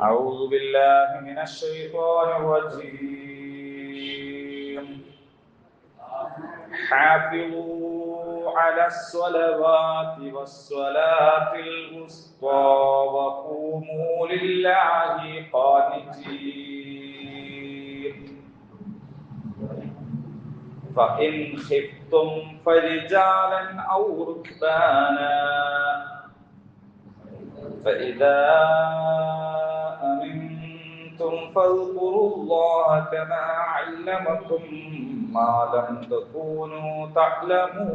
أعوذ بالله من الشيطان الرجيم حافظوا على الصلوات والصلاة الوسطى وقوموا لله قانتين فإن خفتم فرجالا أو ركبانا فإذا أمنتم فاذكروا الله كما علمكم ما لم تكونوا تعلمون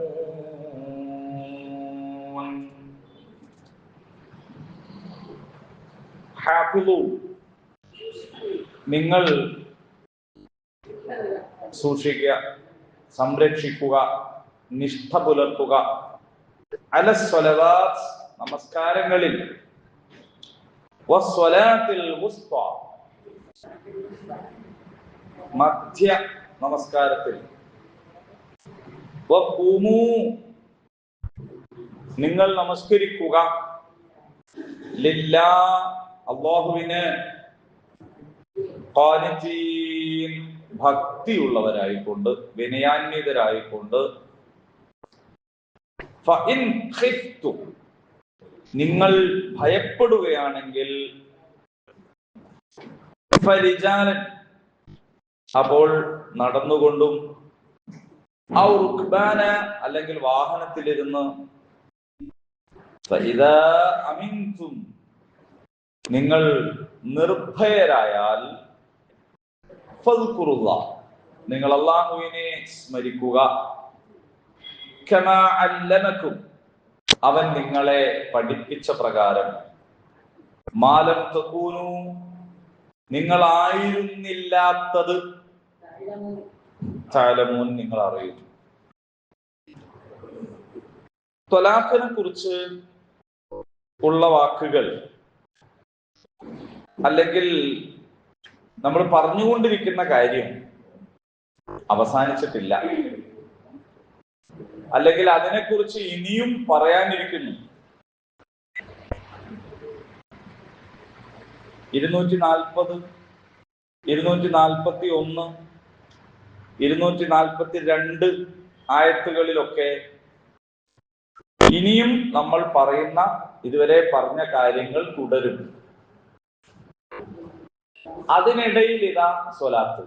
حافظوا നിങ്ങൾ സൂക്ഷിക്കുക, സംരക്ഷിക്കുക, നിഷ്ഠ പുലർത്തുക അലസ്വലവാത്ത് നമസ്കാരങ്ങളിൽ, വസ്വലാത്തിൽ വുസ്ത മധ്യ നമസ്കാരത്തിൽ, വഖൂമൂ നിങ്ങൾ നമസ്കരിക്കുക, ലില്ലാ അല്ലാഹുവിന്, ഖാനിതീൻ ഭക്തിയുള്ളവരായിക്കൊണ്ട്, വിനയാന്വിതരായിക്കൊണ്ട്, ഫഇൻ ഖിഫ്തും നിങ്ങൾ ഭയപ്പെടുകയാണെങ്കിൽ, ഫരിജാലൻ അപ്പോൾ നടന്നുകൊണ്ടും, ഔ റുക്ബാന അല്ലെങ്കിൽ വാഹനത്തിലിരുന്ന്, ഫഇദാ അമിൻതും നിങ്ങൾ നിർഭയരായാൽ, ഫദ്കുറുല്ലാഹ് നിങ്ങൾ അല്ലാഹുവിനെ സ്മരിക്കുക, കമാ അല്ലമക്കും അവൻ നിങ്ങളെ പഠിപ്പിച്ച പ്രകാരം, മാലം തകൂനു നിങ്ങളായിരുന്നില്ലാത്തത്, തഅലമൂൻ നിങ്ങൾ അറിയുന്നു. ത്വലാഖിനെ കുറിച്ച് ഉള്ള വാക്കുകൾ അല്ലെങ്കിൽ നമ്മൾ പറഞ്ഞുകൊണ്ടിരിക്കുന്ന കാര്യം അവസാനിച്ചിട്ടില്ല, അല്ലെങ്കിൽ അതിനെക്കുറിച്ച് ഇനിയും പറയാനിരിക്കുന്നു. 240, 241, 242 ആയത്തുകളിലൊക്കെ ഇനിയും നമ്മൾ പറയുന്ന, ഇതുവരെ പറഞ്ഞ കാര്യങ്ങൾ തുടരും. അതിനിടയിൽ ഇതാ സ്വലാത്ത്.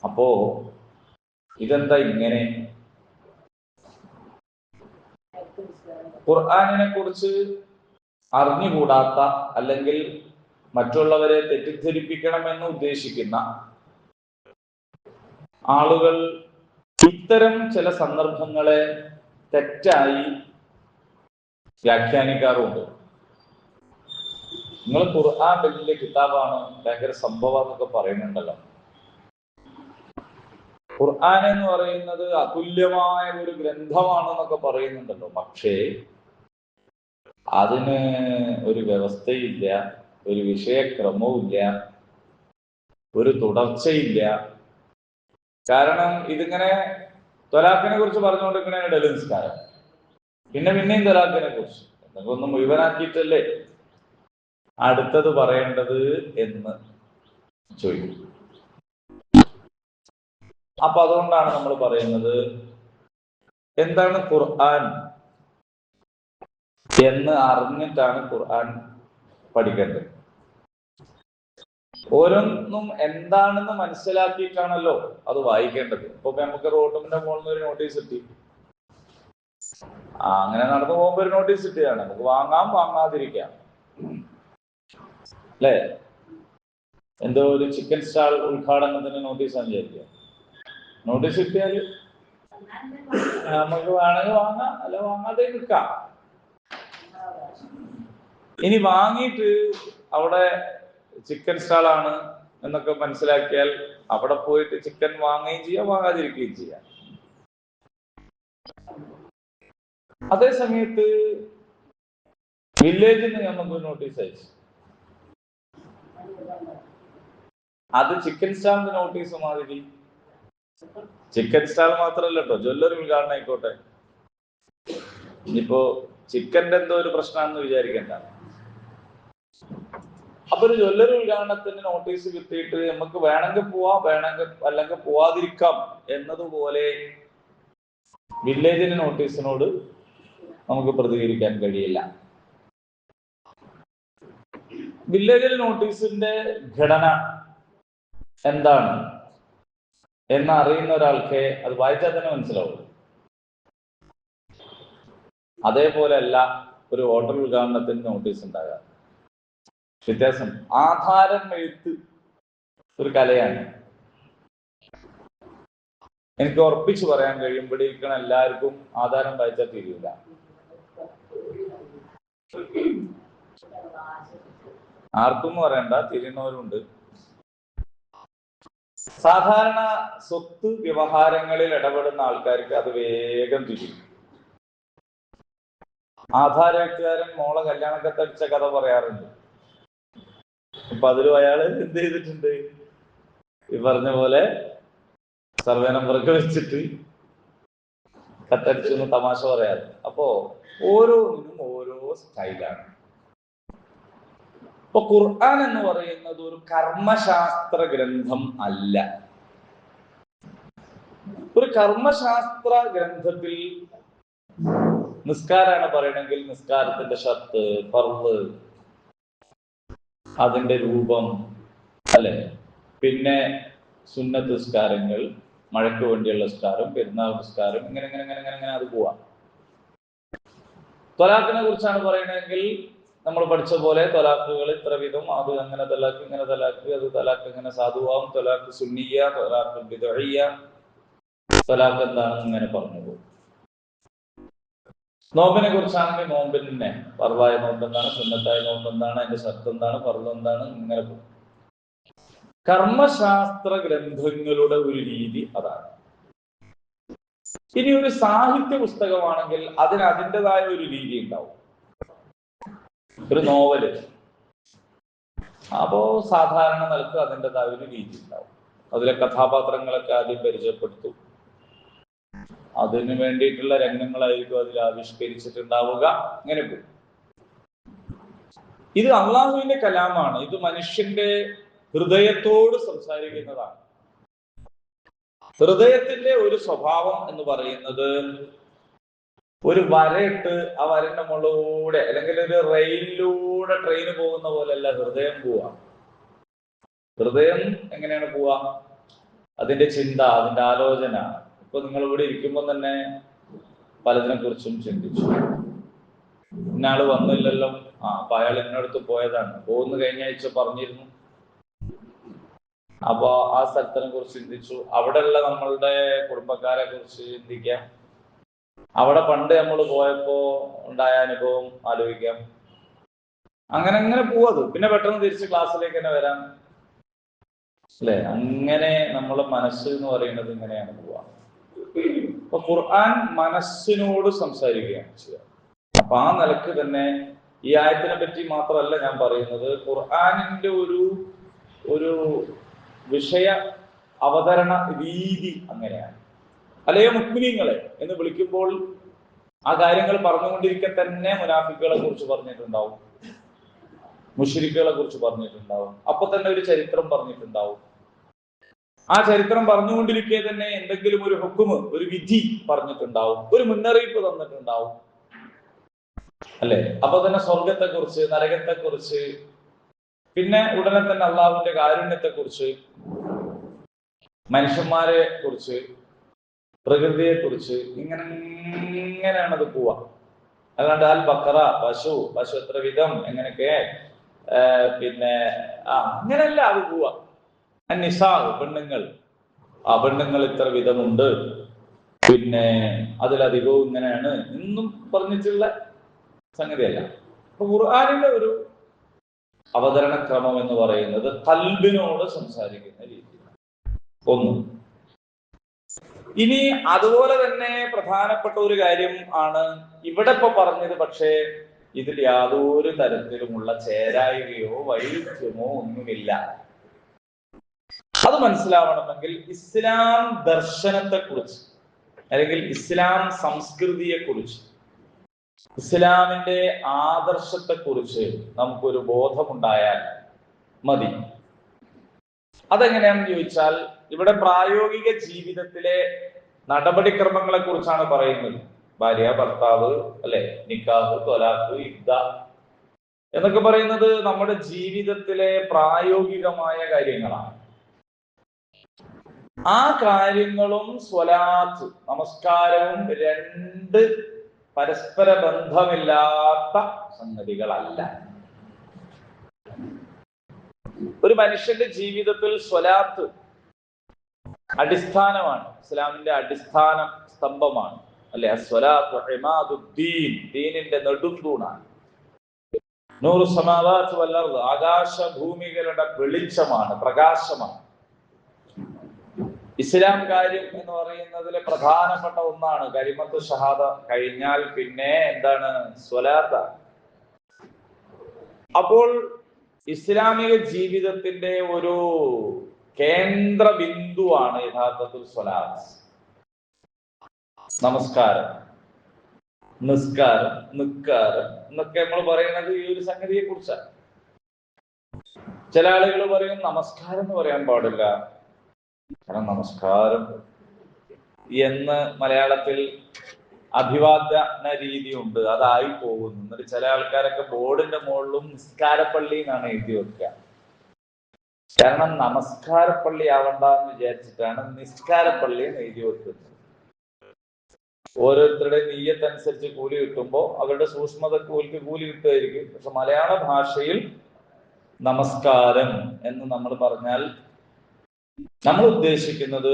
അപ്പോ ഇതെന്താ ഇങ്ങനെ? ഖുർആനിനെ കുറിച്ച് അറിഞ്ഞുകൂടാത്ത, അല്ലെങ്കിൽ മറ്റുള്ളവരെ തെറ്റിദ്ധരിപ്പിക്കണമെന്ന് ഉദ്ദേശിക്കുന്ന ആളുകൾ ഇത്തരം ചില സന്ദർഭങ്ങളെ തെറ്റായി വ്യാഖ്യാനിക്കാറുണ്ട്. നിങ്ങൾ ഖുർആൻ വലിയ കിതാബാണ്, ഭയങ്കര സംഭവം എന്നൊക്കെ പറയുന്നുണ്ടല്ലോ. ഖുർആൻ എന്ന് പറയുന്നത് അതുല്യമായ ഒരു ഗ്രന്ഥമാണെന്നൊക്കെ പറയുന്നുണ്ടല്ലോ. പക്ഷേ അതിന് ഒരു വ്യവസ്ഥയില്ല, ഒരു വിഷയക്രമവും ഇല്ല, ഒരു തുടർച്ചയില്ല. കാരണം ഇതിങ്ങനെ ത്വലാഖിനെ കുറിച്ച് പറഞ്ഞുകൊണ്ടിരിക്കണ ഇടയിൽ നിസ്കാരം, പിന്നെയും ത്വലാഖിനെ കുറിച്ച് എന്തെങ്കിലും ഒന്ന് മുഴുവനാക്കിയിട്ടല്ലേ അടുത്തത് പറയേണ്ടത് എന്ന് ചോദിക്കും. അപ്പൊ അതുകൊണ്ടാണ് നമ്മൾ പറയുന്നത്, എന്താണ് ഖുർആൻ എന്ന് അറിഞ്ഞിട്ടാണ് ഖുർആൻ പഠിക്കേണ്ടത്. ഓരോന്നും എന്താണെന്ന് മനസ്സിലാക്കിയിട്ടാണല്ലോ അത് വായിക്കേണ്ടത്. ഇപ്പൊ നമുക്ക് റോഡിന്റെ മുകളിൽ നിന്ന് ഒരു നോട്ടീസ് കിട്ടി, അങ്ങനെ നടന്നു പോകുമ്പോ ഒരു നോട്ടീസ് കിട്ടിയതാണ്. നമുക്ക് വാങ്ങാം, വാങ്ങാതിരിക്കാം, അല്ലേ? എന്തോ ഒരു ചിക്കൻ സ്റ്റാൾ ഉദ്ഘാടനത്തിന് നോട്ടീസാണ് വിചാരിക്കുക. നോട്ടീസ് കിട്ടിയാല് നമുക്ക് വേണമെങ്കിൽ വാങ്ങാം, അല്ല വാങ്ങാതെ നിൽക്കാം. ഇനി വാങ്ങിയിട്ട് അവിടെ ചിക്കൻ സ്റ്റാളാണ് എന്നൊക്കെ മനസ്സിലാക്കിയാൽ അവിടെ പോയിട്ട് ചിക്കൻ വാങ്ങുകയും ചെയ്യാം, വാങ്ങാതിരിക്കുകയും ചെയ്യാം. അതേ സമയത്ത് വില്ലേജിൽ നിന്ന് നമുക്ക് നോട്ടീസ് അയച്ചു, അത് ചിക്കൻ സ്റ്റാളിന്റെ നോട്ടീസ് മാതിരി. ചിക്കൻ സ്റ്റാൾ മാത്രമല്ല കേട്ടോ, ജ്വല്ലറി ഉദ്ഘാടനം ആയിക്കോട്ടെ. ഇനിയിപ്പോ ചിക്കന്റെ എന്തോ ഒരു പ്രശ്നമാണെന്ന് വിചാരിക്കണ്ട, അപ്പൊ ഒരു ജ്വല്ലറി ഉദ്ഘാടനത്തിന് നോട്ടീസ് കിട്ടിയിട്ട് നമുക്ക് വേണമെങ്കിൽ പോവാം, വേണമെങ്കിൽ അല്ലെങ്കിൽ പോവാതിരിക്കാം എന്നതുപോലെ വില്ലേജിന്റെ നോട്ടീസിനോട് നമുക്ക് പ്രതികരിക്കാൻ കഴിയില്ല. വില്ലേജിന്റെ നോട്ടീസിന്റെ ഘടന എന്താണ് എന്ന് അറിയുന്ന ഒരാൾക്ക് അത് വായിച്ചാൽ തന്നെ മനസ്സിലാവും. അതേപോലെ അല്ല ഒരു ഹോട്ടൽ ഉദ്ഘാടനത്തിന് നോട്ടീസ് ഉണ്ടാകാം. വ്യത്യാസം. ആധാരം എഴുത്ത് ഒരു കലയാണ്. എനിക്ക് ഉറപ്പിച്ചു പറയാൻ കഴിയും, ഇവിടെ ഇരിക്കണ എല്ലാവർക്കും ആധാരം വായിച്ചാൽ തീരില്ല. ആർക്കും പറയണ്ട, തിരിയുന്നവരുണ്ട്. സാധാരണ സ്വത്ത് വ്യവഹാരങ്ങളിൽ ഇടപെടുന്ന ആൾക്കാർക്ക് അത് വേഗം തിരിയും. ആധാരക്കാരൻ മോളെ കല്യാണക്കത്തടിച്ച കഥ പറയാറുണ്ട്. അപ്പൊ അതിലും അയാൾ എന്ത് ചെയ്തിട്ടുണ്ട്? ഈ പറഞ്ഞ പോലെ സർവേ നമ്പറൊക്കെ വെച്ചിട്ട് കത്തടിച്ചു എന്ന് തമാശ പറയാറ്. അപ്പോ ഓരോന്നിനും ഓരോ സ്റ്റൈലാണ്. ഇപ്പൊ ഖുർആൻ എന്ന് പറയുന്നത് ഒരു കർമ്മശാസ്ത്ര ഗ്രന്ഥം അല്ല. ഒരു കർമ്മശാസ്ത്ര ഗ്രന്ഥത്തിൽ നിസ്കാരാണ് പറയണമെങ്കിൽ നിസ്കാരത്തിന്റെ ഷർത്ത്, ഫർള്, അതിന്റെ രൂപം, അല്ലെ, പിന്നെ സുന്നത്ത് നിസ്കാരങ്ങൾ, മഴയ്ക്ക് വേണ്ടിയുള്ള നിസ്കാരം, പെരുന്നാൾ നിസ്കാരം, ഇങ്ങനെ ഇങ്ങനെ ഇങ്ങനെ ഇങ്ങനെ അത് പോവാം. ത്വലാഖിനെ കുറിച്ചാണ് പറയണമെങ്കിൽ നമ്മൾ പഠിച്ച പോലെ ത്വലാഖുകൾ ഇത്ര വിധം, അത് അങ്ങനെ തലാഖ്, ഇങ്ങനെ തലാഖ്, അത് തലാഖ് ഇങ്ങനെ സാധുവാകും, ത്വലാഖ് സുന്നിയ, ത്വലാഖ് ബിദ്ഇയ്യ, ത്വലാഖ് എന്താണെന്ന് ഇങ്ങനെ പറഞ്ഞു പോകും. നോമ്പിനെ കുറിച്ചാണെങ്കിൽ നോമ്പിനെ ഫർളായ നോമ്പ് എന്താണ്, സുന്നത്തായ നോമ്പ് എന്താണ്, അതിന്റെ ഷർത്ത് എന്താണ്, ഫർള് എന്താണ്, ഇങ്ങനെ പോകും. കർമ്മശാസ്ത്ര ഗ്രന്ഥങ്ങളുടെ ഒരു രീതി അതാണ്. ഇനി ഒരു സാഹിത്യ പുസ്തകമാണെങ്കിൽ അതിന് അതിൻ്റെതായ ഒരു രീതി ഉണ്ടാവും. ഒരു നോവല്, അപ്പോ സാധാരണ നിലക്ക് അതിൻ്റെതായ ഒരു രീതി ഉണ്ടാവും. അതിലെ കഥാപാത്രങ്ങളൊക്കെ ആദ്യം പരിചയപ്പെടുത്തും, അതിന് വേണ്ടിയിട്ടുള്ള രംഗങ്ങളായിരിക്കും അതിൽ ആവിഷ്കരിച്ചിട്ടുണ്ടാവുക, ഇങ്ങനെ പോകും. ഇത് അള്ളാഹുവിന്റെ കലാമാണ്. ഇത് മനുഷ്യന്റെ ഹൃദയത്തോട് സംസാരിക്കുന്നതാണ്. ഹൃദയത്തിന്റെ ഒരു സ്വഭാവം എന്ന് പറയുന്നത് ഒരു വരയിട്ട് ആ വരന്റെ മുകളിലൂടെ, അല്ലെങ്കിൽ ഒരു റെയിലിലൂടെ ട്രെയിന് പോകുന്ന പോലെയല്ല ഹൃദയം പോവാ. ഹൃദയം എങ്ങനെയാണ് പോവാ? അതിന്റെ ചിന്ത, അതിന്റെ ആലോചന. ഇപ്പൊ നിങ്ങൾ ഇവിടെ ഇരിക്കുമ്പോൾ തന്നെ പലതിനെ കുറിച്ചും ചിന്തിച്ചു. ഇന്നാള് വന്നില്ലല്ലോ, അപ്പൊ അയാൾ എന്നടുത്ത് പോയതാണ്, പോകുന്ന കഴിഞ്ഞ ആഴ്ച പറഞ്ഞിരുന്നു, അപ്പൊ ആ സ്ഥലത്തിനെ കുറിച്ച് ചിന്തിച്ചു. അവിടെയുള്ള നമ്മളുടെ കുടുംബക്കാരെ കുറിച്ച് ചിന്തിക്കാം. അവിടെ പണ്ട് നമ്മൾ പോയപ്പോ ഉണ്ടായ അനുഭവം ആലോചിക്കാം. അങ്ങനെ അങ്ങനെ പോവത്. പിന്നെ പെട്ടെന്ന് തിരിച്ച് ക്ലാസ്സിലേക്ക് തന്നെ വരാം, അല്ലെ? അങ്ങനെ നമ്മളെ മനസ്സ് എന്ന് പറയുന്നത് ഇങ്ങനെയാണ് പോവാ. അപ്പൊ ഖുർആൻ മനസ്സിനോട് സംസാരിക്കുകയാണ് ചെയ്യുക. അപ്പൊ ആ നിലക്ക് തന്നെ ഈ ആയത്തിനെ പറ്റി മാത്രമല്ല ഞാൻ പറയുന്നത്, ഖുർആനിന്റെ ഒരു വിഷയ അവതരണ രീതി അങ്ങനെയാണ്. അല്ലയോ മുഅ്മിനീങ്ങളെ എന്ന് വിളിക്കുമ്പോൾ ആ കാര്യങ്ങൾ പറഞ്ഞുകൊണ്ടിരിക്കെ തന്നെ മുനാഫിക്കുകളെ കുറിച്ച് പറഞ്ഞിട്ടുണ്ടാവും, മുശ്രിക്കുകളെ കുറിച്ച് പറഞ്ഞിട്ടുണ്ടാവും, അപ്പൊ തന്നെ ഒരു ചരിത്രം പറഞ്ഞിട്ടുണ്ടാവും. ആ ചരിത്രം പറഞ്ഞുകൊണ്ടിരിക്കെ തന്നെ എന്തെങ്കിലും ഒരു ഹുക്മ്, ഒരു വിധി പറഞ്ഞിട്ടുണ്ടാവും, ഒരു മുന്നറിയിപ്പ് തന്നിട്ടുണ്ടാവും, അല്ലെ? അപ്പൊ തന്നെ സ്വർഗത്തെ കുറിച്ച്, നരകത്തെ കുറിച്ച്, പിന്നെ ഉടനെ തന്നെ അള്ളാഹുവിന്റെ കാരുണ്യത്തെ കുറിച്ച്, മനുഷ്യന്മാരെ കുറിച്ച്, പ്രകൃതിയെ കുറിച്ച്, ഇങ്ങനെയാണ് അത് പോവാ. അല്ലാണ്ട് അൽ ബക്കറ, പശു എത്ര വിധം, എങ്ങനെയൊക്കെ, പിന്നെ അങ്ങനെയല്ല അത് പോവാ. നിസാ, പെണ്ണുങ്ങൾ, പെണ്ണുങ്ങൾ ഇത്ര വിധമുണ്ട്, പിന്നെ അതിലധികവും ഇങ്ങനെയാണ് എന്നും പറഞ്ഞിട്ടുള്ള സംഗതിയല്ല. അപ്പൊ ഖുർആനിന്റെ ഒരു അവതരണ ക്രമം എന്ന് പറയുന്നത് ഖൽബിനോട് സംസാരിക്കുന്ന രീതി ഒന്ന്. ഇനി അതുപോലെ തന്നെ പ്രധാനപ്പെട്ട ഒരു കാര്യം ആണ് ഇവിടെ ഇപ്പൊ പറഞ്ഞത്. പക്ഷേ ഇതിൽ യാതൊരു തരത്തിലുമുള്ള ചേരായികയോ വൈരുദ്ധ്യമോ ഒന്നുമില്ല. അത് മനസ്സിലാവണമെങ്കിൽ ഇസ്ലാം ദർശനത്തെ കുറിച്ച്, അല്ലെങ്കിൽ ഇസ്ലാം സംസ്കൃതിയെ കുറിച്ച്, ഇസ്ലാമിന്റെ ആദർശത്തെ കുറിച്ച് നമുക്കൊരു ബോധമുണ്ടായാൽ മതി. അതെങ്ങനെയാണെന്ന് ചോദിച്ചാൽ, ഇവിടെ പ്രായോഗിക ജീവിതത്തിലെ നടപടിക്രമങ്ങളെ കുറിച്ചാണ് പറയുന്നത്. ഭാര്യ, ഭർത്താവ്, അല്ലെ, നിക്കാഹ്, ത്വലാഖ്, ഇദ്ദ എന്നൊക്കെ പറയുന്നത് നമ്മുടെ ജീവിതത്തിലെ പ്രായോഗികമായ കാര്യങ്ങളാണ്. ആ കാര്യങ്ങളും സ്വലാത്ത്, നമസ്കാരവും രണ്ട് പരസ്പര ബന്ധമില്ലാത്ത സംഗതികളല്ല. ഒരു മനുഷ്യന്റെ ജീവിതത്തിൽ സ്വലാത്ത് അടിസ്ഥാനമാണ്, ഇസ്ലാമിന്റെ അടിസ്ഥാന സ്തംഭമാണ്, അല്ലെ. സ്വലാത്ത് ഇമാദുദ്ദീൻ, ദീനിന്റെ നെടുന്തൂണാണ്. നൂറു സമാവാത്ത് വൽ അർദ്, ആകാശഭൂമികളുടെ വെളിച്ചമാണ്, പ്രകാശമാണ്. ഇസ്ലാം കാര്യം എന്ന് പറയുന്നതിലെ പ്രധാനപ്പെട്ട ഒന്നാണ് കലിമത്തു ഷഹാദ. കഴിഞ്ഞാൽ പിന്നെ എന്താണ്? സ്വലാത്ത്. അപ്പോൾ ഇസ്ലാമിക ജീവിതത്തിന്റെ ഒരു കേന്ദ്ര ബിന്ദുവാണ് യഥാർത്ഥത്തിൽ സ്വലാത്ത്. നമസ്കാരം, നിസ്കാരം, നിക്കാരം എന്നൊക്കെ നമ്മൾ പറയുന്നത് ഈ ഒരു സംഗതിയെ കുറിച്ചാണ്. ചില ആളുകൾ പറയും നമസ്കാരം എന്ന് പറയാൻ പാടില്ല, കാരണം നമസ്കാരം എന്ന് മലയാളത്തിൽ അഭിവാദന രീതിയുണ്ട്, അതായി പോകുന്നു. എന്നിട്ട് ചില ആൾക്കാരൊക്കെ ബോർഡിന്റെ മുകളിലും നിസ്കാരപ്പള്ളി എന്നാണ് എഴുതി വെക്കുക. കാരണം നമസ്കാരപ്പള്ളി ആവണ്ടെന്ന് വിചാരിച്ചിട്ടാണ് നിസ്കാരപ്പള്ളി എന്ന് എഴുതി വെക്കുന്നത്. ഓരോരുത്തരുടെ നീയത്തനുസരിച്ച് കൂലി കിട്ടുമ്പോൾ അവരുടെ സൂക്ഷ്മതക്ക് കൂലി കിട്ടുമായിരിക്കും. പക്ഷെ മലയാള ഭാഷയിൽ നമസ്കാരം എന്ന് നമ്മൾ പറഞ്ഞാൽ നമ്മൾ ഉദ്ദേശിക്കുന്നത്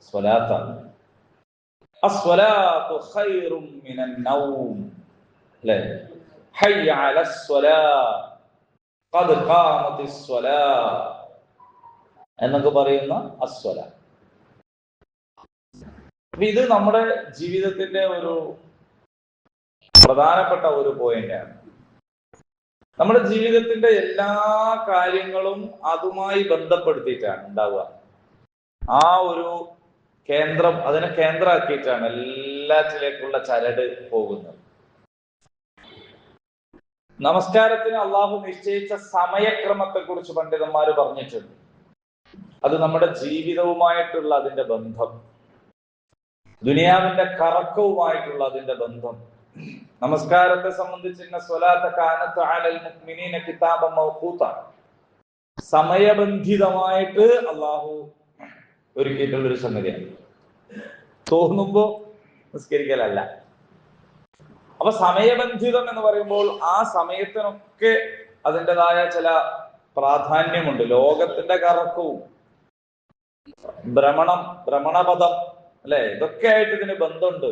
സ്വലാത്താണ്. അസ്വലാത്തു ഖൈറും മിനൻ നൗം, അല്ലേ? ഹയ്യ അലസ് സ്വലാ, ഖദ് ഖാമത്തിസ് സ്വലാ എന്നൊക്കെ പറയുന്ന അസ്വലാ. ഇത് നമ്മുടെ ജീവിതത്തിന്റെ ഒരു പ്രധാനപ്പെട്ട ഒരു പോയിന്റാണ്. നമ്മുടെ ജീവിതത്തിന്റെ എല്ലാ കാര്യങ്ങളും അതുമായി ബന്ധപ്പെടുത്തിയിട്ടാണ് ഉണ്ടാവുക. ആ ഒരു കേന്ദ്രം, അതിനെ കേന്ദ്രമാക്കിയിട്ടാണ് എല്ലാറ്റിലേക്കുള്ള ചരട് പോകുന്നത്. നമസ്കാരത്തിന് അള്ളാഹു നിശ്ചയിച്ച സമയക്രമത്തെ കുറിച്ച് പണ്ഡിതന്മാര് പറഞ്ഞിട്ടുണ്ട്. അത് നമ്മുടെ ജീവിതവുമായിട്ടുള്ള അതിന്റെ ബന്ധം, ദുനിയാവിന്റെ കറക്കവുമായിട്ടുള്ള അതിന്റെ ബന്ധം. നമസ്കാരത്തെ സംബന്ധിച്ച് സമയബന്ധിതമായിട്ട് അള്ളാഹു ഒരുക്കിയിട്ടുള്ളൊരു സംഗതിയാണ്. തോന്നുമ്പോ നിസ്കരിക്കലല്ല. അപ്പൊ സമയബന്ധിതം എന്ന് പറയുമ്പോൾ ആ സമയത്തിനൊക്കെ അതിൻ്റെതായ ചില പ്രാധാന്യമുണ്ട്. ലോകത്തിന്റെ കറക്കവും ഭ്രമണപഥം, അല്ലെ, ഇതൊക്കെ ആയിട്ട് ഇതിന് ബന്ധമുണ്ട്.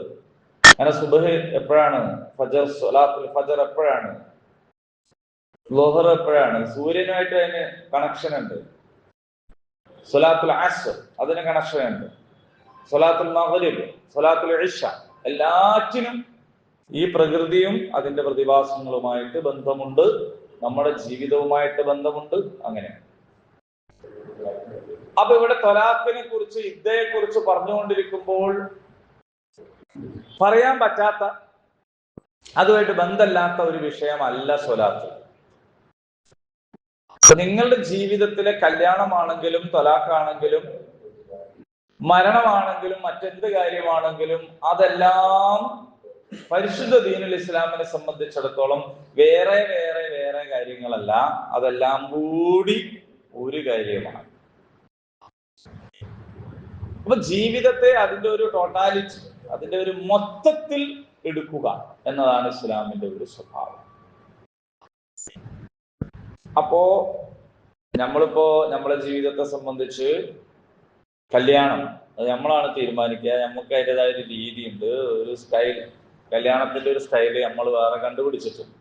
അങ്ങനെ സുബ്ഹ് എപ്പോഴാണ്, സ്വലാത്തുൽ ഫജർ എപ്പോഴാണ്, ളുഹർ എപ്പോഴാണ്, സൂര്യനുമായിട്ട് അതിന് കണക്ഷൻ ഉണ്ട്. സ്വലാത്തുൽ അസ്ർ അതിന് കണക്ഷൻ ഉണ്ട്. സ്വലാത്തുൽ മഗ്രിബ്, സ്വലാത്തുൽ ഇശ, എല്ലാറ്റിനും ഈ പ്രകൃതിയും അതിന്റെ പ്രതിഭാസങ്ങളുമായിട്ട് ബന്ധമുണ്ട്, നമ്മുടെ ജീവിതവുമായിട്ട് ബന്ധമുണ്ട്. അങ്ങനെ അപ്പൊ ഇവിടെ ത്വലാഖിനെ കുറിച്ച്, ഇദ്ദയെ കുറിച്ച് പറഞ്ഞുകൊണ്ടിരിക്കുമ്പോൾ പറയാൻ പറ്റാത്ത, അതുമായിട്ട് ബന്ധമില്ലാത്ത ഒരു വിഷയമല്ല സ്വലാത്ത്. നിങ്ങളുടെ ജീവിതത്തിലെ കല്യാണമാണെങ്കിലും ത്വലാഖാണെങ്കിലും മരണമാണെങ്കിലും മറ്റെന്ത് കാര്യമാണെങ്കിലും അതെല്ലാം പരിശുദ്ധ ദീനുൽ ഇസ്ലാമിനെ സംബന്ധിച്ചിടത്തോളം വേറെ വേറെ വേറെ കാര്യങ്ങളല്ല, അതെല്ലാം കൂടി ഒരു കാര്യമാണ്. അപ്പൊ ജീവിതത്തെ അതിന്റെ ഒരു ടോട്ടാലിറ്റി, അതിന്റെ ഒരു മൊത്തത്തിൽ എടുക്കുക എന്നതാണ് ഇസ്ലാമിന്റെ ഒരു സ്വഭാവം. അപ്പോ നമ്മളിപ്പോ നമ്മളെ ജീവിതത്തെ സംബന്ധിച്ച് കല്യാണം അത് നമ്മളാണ് തീരുമാനിക്കുക. നമുക്ക് അതിൻ്റെതായ ഒരു രീതിയുണ്ട്, ഒരു സ്റ്റൈൽ, കല്യാണത്തിന്റെ ഒരു സ്റ്റൈല് നമ്മൾ വേറെ കണ്ടുപിടിച്ചിട്ടുണ്ട്.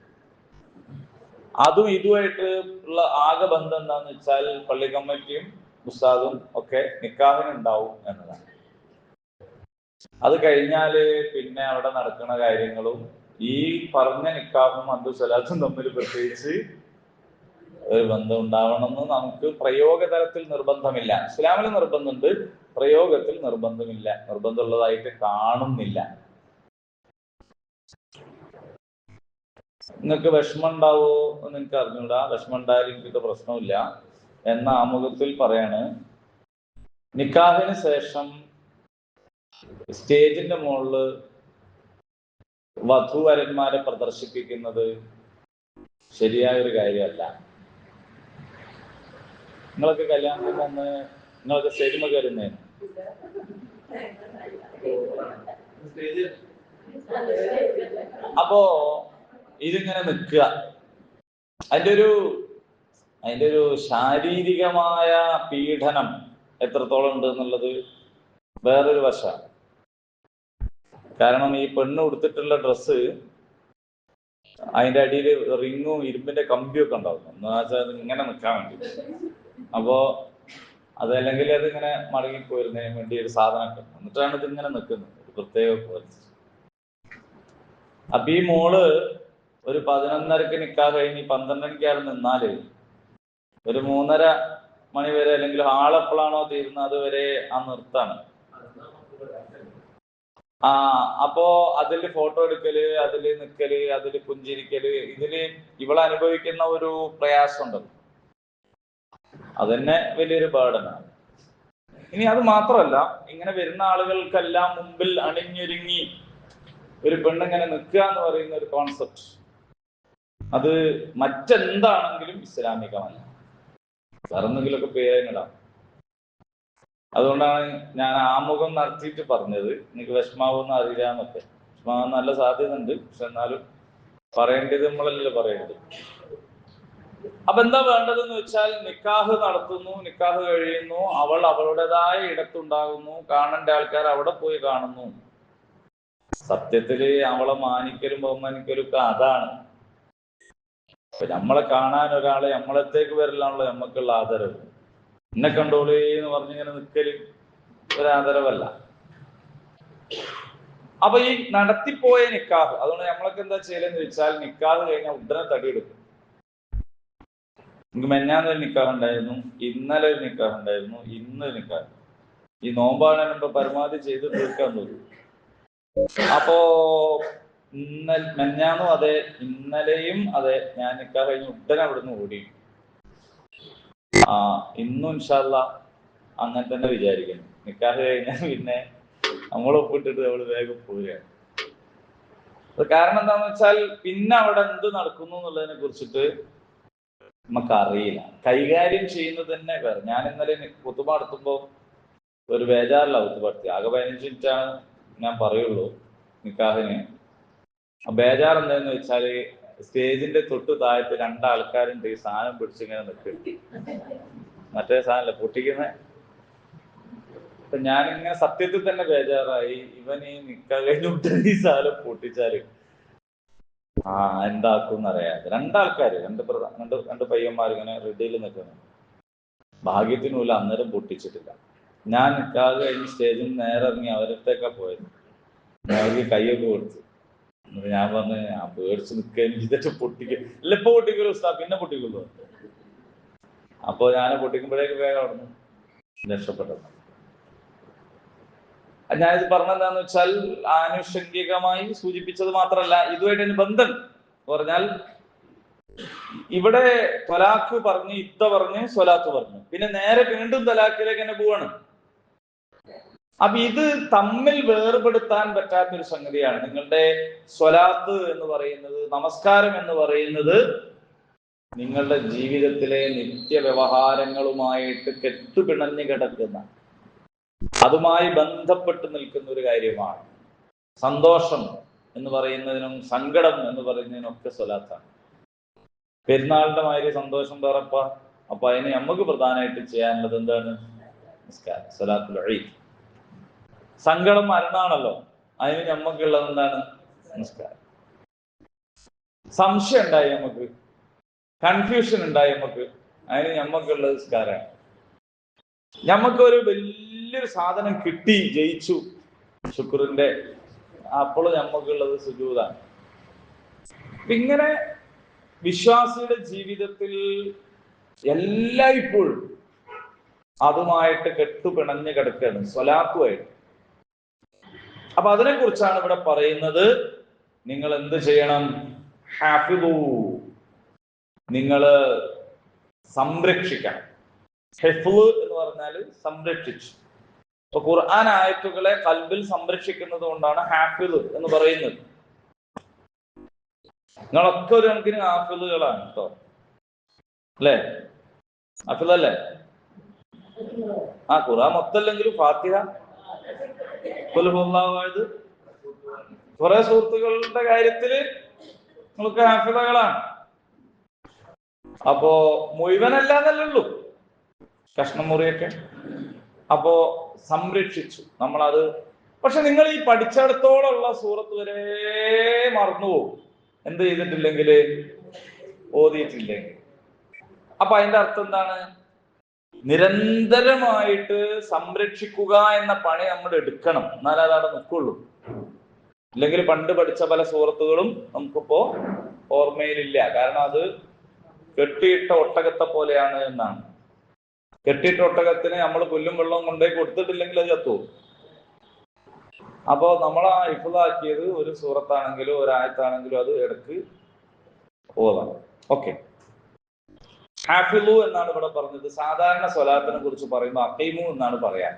അതും ഇതുമായിട്ട് ഉള്ള ആകെ ബന്ധം എന്താന്ന് വെച്ചാൽ പള്ളി കമ്മിറ്റിയും ഉസ്താദും ഒക്കെ നിക്കാഹിനുണ്ടാവും എന്നതാണ്. അത് കഴിഞ്ഞാല് പിന്നെ അവിടെ നടക്കുന്ന കാര്യങ്ങളും ഈ പറഞ്ഞ നിക്കാഹും അന്തു സ്വലാത്തും തമ്മിൽ പ്രത്യേകിച്ച് ഒരു ബന്ധം ഉണ്ടാവണമെന്ന് നമുക്ക് പ്രയോഗതലത്തിൽ നിർബന്ധമില്ല. ഇസ്ലാമിൽ നിർബന്ധമുണ്ട്, പ്രയോഗത്തിൽ നിർബന്ധമില്ല, നിർബന്ധമുള്ളതായിട്ട് കാണുന്നില്ല. നിങ്ങൾക്ക് വിഷമം ഉണ്ടാവോ എന്ന് എനിക്ക് അറിഞ്ഞൂടാ. വിഷമം ഉണ്ടായാലും എനിക്ക് പ്രശ്നമില്ല എന്ന ആമുഖത്തിൽ പറയാണ്, നിക്കാഹിന് ശേഷം സ്റ്റേജിന്റെ മുകളില് വധൂവരന്മാരെ പ്രദർശിപ്പിക്കുന്നത് ശരിയായ ഒരു കാര്യമല്ല. നിങ്ങളൊക്കെ കല്യാണം വന്ന് നിങ്ങൾക്ക് സ്റ്റേജിൽ കയറുന്നേ, അപ്പോ ഇതിങ്ങനെ നിൽക്കുക, അതിൻ്റെ ഒരു ശാരീരികമായ പീഡനം എത്രത്തോളം ഉണ്ട് എന്നുള്ളത് വേറൊരു വശമാണ്. കാരണം ഈ പെണ്ണ് കൊടുത്തിട്ടുള്ള ഡ്രസ്സ് അതിൻ്റെ അടിയിൽ റിങ്ങും ഇരുമ്പിന്റെ കമ്പിയൊക്കെ ഉണ്ടാവും, എന്നാ വെച്ചാൽ ഇങ്ങനെ നിൽക്കാൻ വേണ്ടി. അപ്പോ അതല്ലെങ്കിൽ അതിങ്ങനെ മടങ്ങിപ്പോയിരുന്നതിന് വേണ്ടി ഒരു സാധനമൊക്കെ എന്നിട്ടാണ് ഇതിങ്ങനെ നിൽക്കുന്നത്, ഒരു പ്രത്യേക പോലെ. അപ്പൊ ഈ മോള് ഒരു 11:30 നിക്കാഹ് കഴിഞ്ഞ് 12 നിന്നാല് ഒരു 3:30 മണി വരെ, അല്ലെങ്കിൽ ആളെപ്പോഴാണോ തീരുന്നത് അതുവരെ ആ നിർത്താണ്. അപ്പോ അതില് ഫോട്ടോ എടുക്കല്, അതില് നിക്കല്, അതില് പുഞ്ചിരിക്കല്, ഇതില് ഇവളനുഭവിക്കുന്ന ഒരു പ്രയാസമുണ്ട്. അതന്നെ വലിയൊരു ബേർഡനാണ്. ഇനി അത് മാത്രമല്ല, ഇങ്ങനെ വരുന്ന ആളുകൾക്കെല്ലാം മുമ്പിൽ അണിഞ്ഞൊരുങ്ങി ഒരു പെണ്ണിങ്ങനെ നിൽക്കുക എന്ന് പറയുന്ന ഒരു കോൺസെപ്റ്റ്, അത് മറ്റെന്താണെങ്കിലും ഇസ്ലാമികമല്ല. വേറെന്തെങ്കിലുമൊക്കെ പേരിടാം. അതുകൊണ്ടാണ് ഞാൻ ആമുഖം നടത്തിയിട്ട് പറഞ്ഞത് നിങ്ങൾക്ക് വിഷമാവെന്ന് അറിയില്ല എന്നൊക്കെ. വിഷമാവാൻ നല്ല സാധ്യത ഉണ്ട്, പക്ഷെ എന്നാലും പറയേണ്ടത് നമ്മളല്ലല്ലോ പറയേണ്ടത്. അപ്പൊ എന്താ വേണ്ടതെന്ന് വെച്ചാൽ, നിക്കാഹ് നടത്തുന്നു, നിക്കാഹ് കഴിയുന്നു, അവൾ അവളുടേതായ ഇടത്തുണ്ടാകുന്നു, കാണേണ്ട ആൾക്കാർ അവിടെ പോയി കാണുന്നു. സത്യത്തില് അവളെ മാനിക്കലും ബഹുമാനിക്കലും ഒക്കെ അതാണ്. ഇപ്പൊ നമ്മളെ കാണാൻ ഒരാളെ നമ്മളത്തേക്ക് വരലാണല്ലോ നമുക്കുള്ള ആദരവ്. എന്നെ കണ്ടോളേ എന്ന് പറഞ്ഞിങ്ങനെ നിൽക്കല് ഒരാദരവല്ല. അപ്പൊ ഈ നടത്തിപ്പോയ നിക്കാഹ്, അതുകൊണ്ട് നമ്മളൊക്കെ എന്താ ചെയ്യലെന്ന് വെച്ചാൽ, നിക്കാഹ് കഴിഞ്ഞാൽ ഉടനെ തടിയെടുക്കും. നമുക്ക് മെഞ്ഞാന്നൊരു നിക്കാഹ് ഉണ്ടായിരുന്നു, ഇന്നലെ ഒരു നിക്കാഹ് ഉണ്ടായിരുന്നു, ഇന്നൊരു നിക്കാഹ്. ഈ നോമ്പാണ് പരമാവധി ചെയ്ത് തീർക്കാൻ തോന്നും. അപ്പോ മെഞ്ഞാന്നും അതെ, ഇന്നലെയും അതെ, ഞാൻ നിക്കാഹ് കഴിഞ്ഞ് ഉടനെ അവിടുന്ന് ഓടി. ഇന്നും ഇൻഷാ അല്ലാഹ് അങ്ങനെ തന്നെ വിചാരിക്കുന്നു. നിക്കാഹ് കഴിഞ്ഞാൽ പിന്നെ നമ്മൾ ഒപ്പിട്ടിട്ട് അവള് വേഗം പോവുകയാണ്. അത് കാരണം എന്താന്ന് വെച്ചാൽ, പിന്നെ അവിടെ എന്ത് നടക്കുന്നു എന്നുള്ളതിനെ കുറിച്ചിട്ട് നമുക്കറിയില്ല. കൈകാര്യം ചെയ്യുന്നത് തന്നെ വേറെ. ഞാൻ ഇന്നലെ കുത്തുബ നടത്തുമ്പോൾ ഒരു ബേജാറില്ല കുത്തുബ നടത്തി. ആകെ 15 മിനിറ്റാണ് ഞാൻ പറയുള്ളൂ നിക്കാഹിന്. ബേജാർ എന്താന്ന് വെച്ചാല്, സ്റ്റേജിന്റെ തൊട്ട് താഴത്ത് 2 ആൾക്കാരുണ്ട് ഈ സാധനം പിടിച്ചിങ്ങനെ നിൽക്കും. മറ്റേ സാധനല്ല പൊട്ടിക്കുന്ന. അപ്പൊ ഞാനിങ്ങനെ സത്യത്തിൽ തന്നെ ബേജാറായി, ഇവൻ ഈ നിക്കാഹ് കഴിഞ്ഞിട്ട് ഈ സാധനം പൊട്ടിച്ചാല് എന്താക്കും അറിയാതെ. 2 ആൾക്കാര്, രണ്ട് പയ്യന്മാർ ഇങ്ങനെ റെഡിയിൽ നിൽക്കുന്നു. ഭാഗ്യത്തിനുമില്ല അന്നേരം പൊട്ടിച്ചിട്ടില്ല. ഞാൻ നിക്കാഹ് കഴിഞ്ഞ് സ്റ്റേജിൽ നിന്ന് നേരെ ഇറങ്ങി അവരത്തേക്കാ പോയത്. അവർക്ക് കൈയൊക്കെ കൊടുത്തു. ഞാൻ പറഞ്ഞ്, ഞാൻ പേടിച്ച് നിൽക്കാൻ ഇതൊക്കെ പൊട്ടിക്കും. ഇല്ല ഇപ്പൊ പൊട്ടിക്കുള്ളൂ ഉസ്താദ്, പിന്നെ പൊട്ടിക്കുള്ളൂ. അപ്പൊ ഞാൻ പൊട്ടിക്കുമ്പോഴേക്ക് വേഗം അവിടുന്ന് രക്ഷപ്പെട്ടത്. ഞാനിത് പറഞ്ഞെന്താന്ന് വെച്ചാൽ, ആനുഷംഗികമായി സൂചിപ്പിച്ചത് മാത്രമല്ല, ഇതുമായിട്ട് ബന്ധം പറഞ്ഞാൽ, ഇവിടെ ത്വലാഖ് പറഞ്ഞ്, ഇദ്ദ പറഞ്ഞ്, സ്വലാത്ത് പറഞ്ഞു, പിന്നെ നേരെ വീണ്ടും തലാഖിലേക്ക് തന്നെ പോവാണ്. അപ്പൊ ഇത് തമ്മിൽ വേർപെടുത്താൻ പറ്റാത്തൊരു സംഗതിയാണ്. നിങ്ങളുടെ സ്വലാത്ത് എന്ന് പറയുന്നത്, നമസ്കാരം എന്ന് പറയുന്നത് നിങ്ങളുടെ ജീവിതത്തിലെ നിത്യവ്യവഹാരങ്ങളുമായിട്ട് കെട്ടുപിണഞ്ഞു കിടക്കുന്ന, അതുമായി ബന്ധപ്പെട്ട് നിൽക്കുന്ന ഒരു കാര്യമാണ്. സന്തോഷം എന്ന് പറയുന്നതിനും സങ്കടം എന്ന് പറയുന്നതിനും ഒക്കെ സ്വലാത്താണ്. പെരുന്നാളിന്റെ മാതിരി സന്തോഷം വേറെപ്പ. അപ്പൊ അതിന് നമുക്ക് പ്രധാനമായിട്ട് ചെയ്യാനുള്ളത് എന്താണ്? നിസ്കാരം, സ്വലാത്തുൽ ഈദ്. സങ്കടം മരണാണല്ലോ, അതിന് നമുക്കുള്ളത് എന്താണ്? നിസ്കാരം. സംശയം ഉണ്ടായി നമുക്ക്, കൺഫ്യൂഷൻ ഉണ്ടായി നമുക്ക്, അതിന് നമുക്കുള്ളത് നിസ്കാരമാണ്. നമുക്കൊരു വലിയൊരു സാധനം കിട്ടി, ജയിച്ചു, ശുക്രിന്റെ, അപ്പോൾ നമുക്കുള്ളത് സുജൂദാണ്. ഇങ്ങനെ വിശ്വാസിയുടെ ജീവിതത്തിൽ എല്ലായ്പ്പോഴും അതുമായിട്ട് കെട്ടുപിണഞ്ഞ് കിടക്കുകയാണ്, സ്വലാത്തുമായിട്ട്. അപ്പൊ അതിനെക്കുറിച്ചാണ് ഇവിടെ പറയുന്നത്. നിങ്ങൾ എന്ത് ചെയ്യണം? ഹാഫിദു, നിങ്ങള് സംരക്ഷിക്കണം. ഹിഫ്ള് എന്ന് പറഞ്ഞാൽ സംരക്ഷിച്ചു. അപ്പൊ ഖുർആൻ ആയത്തുകളെ ഖൽബിൽ സംരക്ഷിക്കുന്നത് കൊണ്ടാണ് ഹാഫിദ് എന്ന് പറയുന്നത്. നിങ്ങളൊക്കെ ഒരു കണക്കിന് ഹാഫിദുകളാണ് കേട്ടോ, അല്ലേ? ഹാഫിദല്ലേ? ഖുർആൻ മൊത്തല്ലെങ്കിലും ഫാത്തിഹ, ഖുൽഹുവല്ലാഹു, കുറെ സുഹൃത്തുക്കളുടെ കാര്യത്തില് നിങ്ങൾക്ക് ഹാഫിദകളാണ്. അപ്പോ മുഴുവനല്ലാന്നല്ലേ ഉള്ളൂ, കഷ്ണം മുറിയൊക്കെ. അപ്പോ സംരക്ഷിച്ചു നമ്മളത്. പക്ഷെ നിങ്ങൾ ഈ പഠിച്ചിടത്തോളമുള്ള സൂറത്ത് വരെ മറന്നുപോകും, എന്ത് ചെയ്തിട്ടില്ലെങ്കിൽ, ഓതിയിട്ടില്ലെങ്കിൽ. അപ്പൊ അതിന്റെ അർത്ഥം എന്താണ്? നിരന്തരമായിട്ട് സംരക്ഷിക്കുക എന്ന പണി നമ്മൾ എടുക്കണം, എന്നാലേ അതവിടെ നിൽക്കുള്ളൂ. ഇല്ലെങ്കിൽ പണ്ട് പഠിച്ച പല സൂറത്തുകളും നമുക്കിപ്പോ ഓർമ്മയിലില്ല. കാരണം അത് കെട്ടിയിട്ട ഒട്ടകത്തെ പോലെയാണ് എന്നാണ്. കെട്ടിയിട്ട ഒട്ടകത്തിന് നമ്മൾ പുല്ലും വെള്ളവും കൊണ്ടുപോയി കൊടുത്തിട്ടില്ലെങ്കിൽ അത് ചത്തുപോകും. അപ്പോ നമ്മൾ ആ ഹിഫ്ളാക്കിയത് ഒരു സൂറത്താണെങ്കിലും ഒരായത്താണെങ്കിലും അത് ഇടക്ക് ഓതണം. ഓക്കെ, ഹാഫിളു എന്നാണ് ഇവിടെ പറഞ്ഞത്. സാധാരണ സ്വലാത്തിനെ കുറിച്ച് പറയുമ്പോൾ അഖീമു എന്നാണ് പറയാൻ.